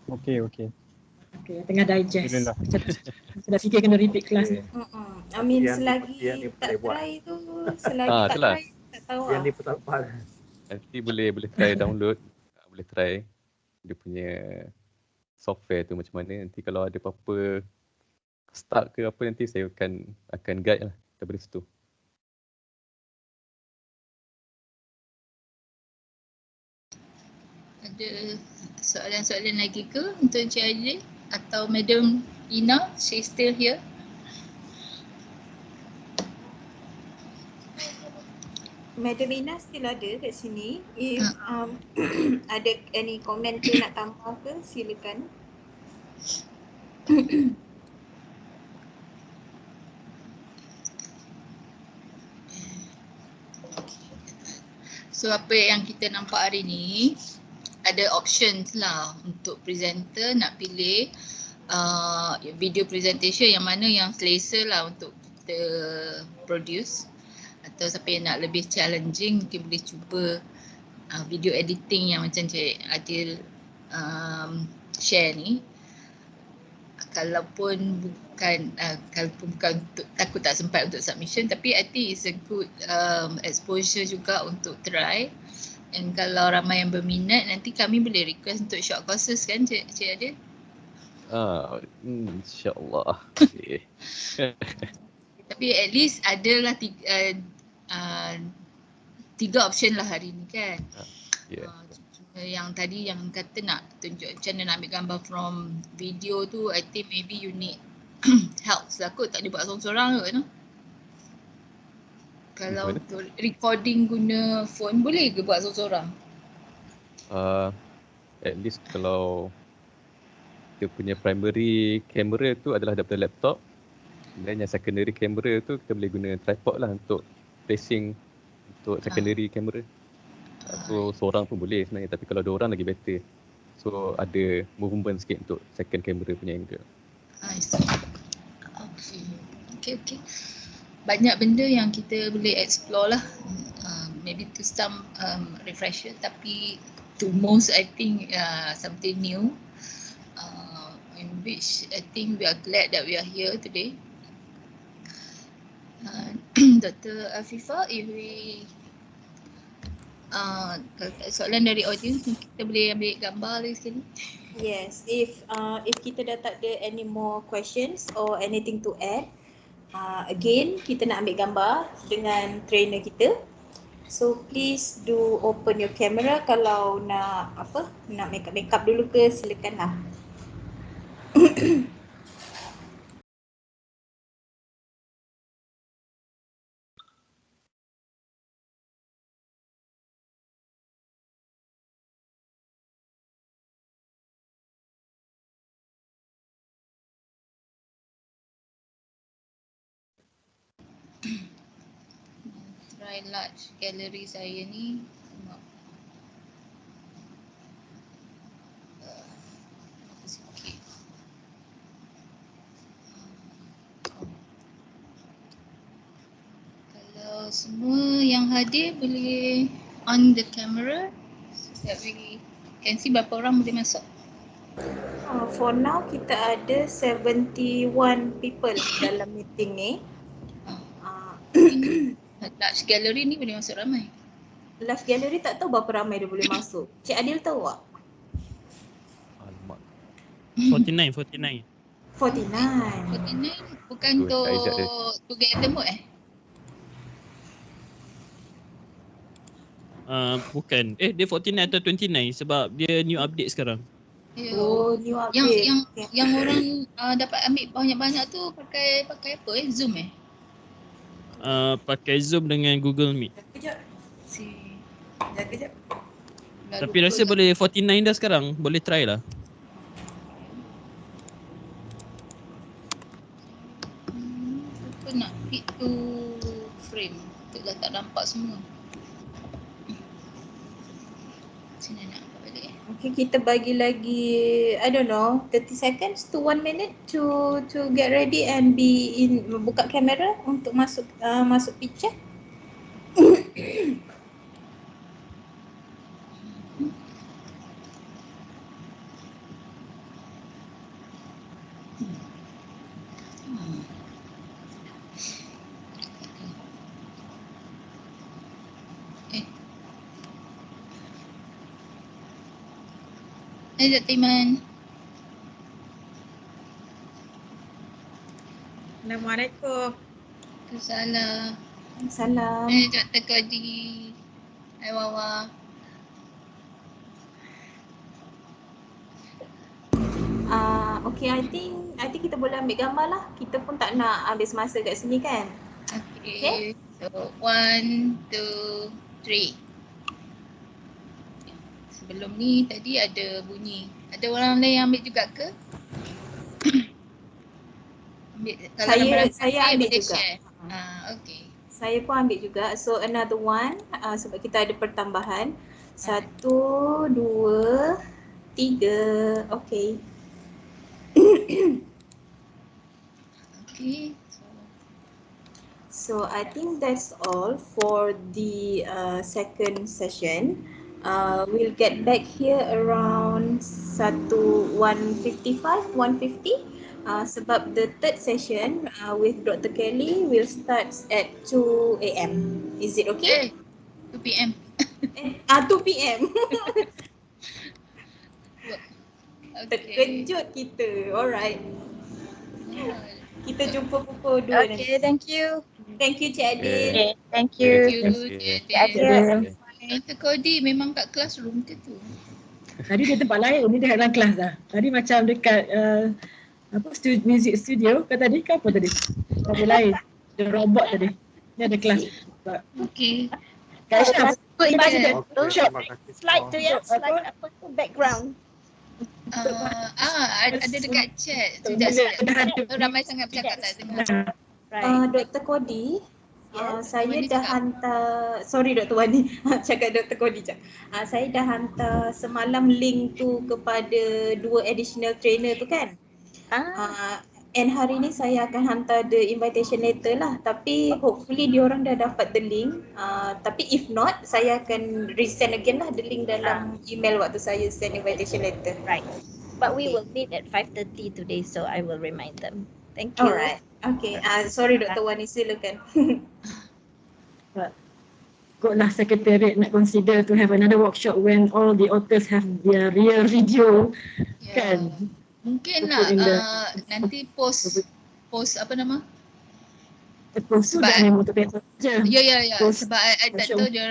Okey. Okay, tengah digest. Alhamdulillah. Saya dah fikir kena repeat kelas ni. Amin Yang selagi ni tak boleh buat. try tu, selagi tak itulah. try tak tahu Yang lah. ni tak faham. Nanti boleh try download, boleh try dia punya software tu macam mana. Nanti kalau ada apa-apa stuck ke apa nanti saya akan guide lah daripada situ. Ada soalan-soalan lagi ke untuk Encik Adil atau Madam Ina? She still here? Madam Ina still ada kat sini. If ada any comment ke nak tambah ke, silakan. So apa yang kita nampak hari ni, ada options lah untuk presenter nak pilih video presentation yang mana yang selesa lah untuk kita produce. Atau siapa yang nak lebih challenging mungkin boleh cuba video editing yang macam Cik Adil share ni. Kalaupun bukan untuk takut tak sempat untuk submission, tapi I think it's a good exposure juga untuk try. And kalau ramai yang berminat, nanti kami boleh request untuk short courses kan Cik Adil? InsyaAllah. Okay. Tapi at least adalah tiga option lah hari ni kan. Yang tadi yang kata nak tunjuk macam mana nak ambil gambar from video tu, I think maybe you need help lah kot, tak boleh buat seorang-seorang kot no? Kalau untuk recording guna phone boleh ke buat seorang-seorang? At least kalau dia punya primary camera tu adalah daripada laptop, dan yang secondary camera tu kita boleh guna tripod lah untuk placing untuk secondary camera. So seorang pun boleh sebenarnya, tapi kalau 2 orang lagi better. So ada movement sikit untuk second camera punya angle. I see. Okay. Banyak benda yang kita boleh explore lah. Maybe to some refresher, tapi to most I think something new. In which I think we are glad that we are here today. Dr. Afifah, if we soalan dari audience, kita boleh ambil gambar lagi sekali. Yes, if kita dah tak ada any more questions or anything to add, again kita nak ambil gambar dengan trainer kita. So please do open your camera. Kalau nak nak make up dulu ke, silakanlah. Try large gallery saya ni. Semua yang hadir boleh on the camera so that we can see berapa orang boleh masuk. For now kita ada 71 people dalam meeting ni. Large gallery ni boleh masuk ramai. Large gallery tak tahu berapa ramai dia boleh masuk. Cik Adil tahu tak? 49. 49 bukan to gather mode Bukan. Dia 49 atau 29 sebab dia new update sekarang. Oh, new update. Yang orang dapat ambil banyak-banyak tu pakai apa Zoom Pakai Zoom dengan Google Meet. Kejap. Tapi rasa boleh 49 dah sekarang. Boleh try lah. Apa nak fit to frame untuk dah tak nampak semua. Sini nak apa balik Okay, kita bagi lagi I don't know 30 seconds to 1 minute to get ready and be in, buka kamera untuk masuk picture. Dr. Iman. Assalamualaikum. Salam. Salam. Dr. Kodi. Hai Wawa. Okay, I think kita boleh ambil gambar lah. Kita pun tak nak habis masa kat sini kan. Okay. So 1, 2, 3. Sebelum ni tadi ada bunyi. Ada orang lain yang ambil juga ke? Saya ambil juga. Okay. Saya pun ambil juga. So another one sebab kita ada pertambahan. 1, 2, 3. Okay. Okay. So I think that's all for the second session. We'll get back here around 1:55, 1:50 sebab the third session with Dr. Kelly will start at 2 AM. Is it okay? 2 PM. 2 PM. Terkejut kita. Alright. Kita jumpa pukul 2 nanti. Okay, thank you. Thank you Cik Adil. Okay, thank you. Cik Adil. Dr. Kodi memang kat classroom ke tu? Tadi dia tempat lain, ni dia dalam kelas dah. Tadi macam dekat music studio ke tadi ke apa tadi? Tadi lain. Dia robot tadi. Dia ada kelas. Okay. Kak Aisyah, Slide tu ya, slide apa tu background. Ada dekat chat. Sekejap. Ramai sangat bercakap tak dengar. Dr. Kodi, saya dah hantar, sorry Dr. Wani, cakap Dr. Kodi je. Saya dah hantar semalam link tu kepada 2 additional trainer tu kan. And hari ni saya akan hantar the invitation letter lah. Tapi hopefully diorang dah dapat the link. Tapi if not, saya akan resend again lah the link dalam email waktu saya send invitation letter. Right. But we will meet at 5:30 today, so I will remind them. Thank you. Alright. Okay. Sorry Dr. Wani, silakan. Kot lah Secretariat nak consider to have another workshop when all the authors have their real video. Kan? Mungkin lah nanti post apa nama? Post tu dah memang untuk paper je. Ya. Sebab I tak tahu dia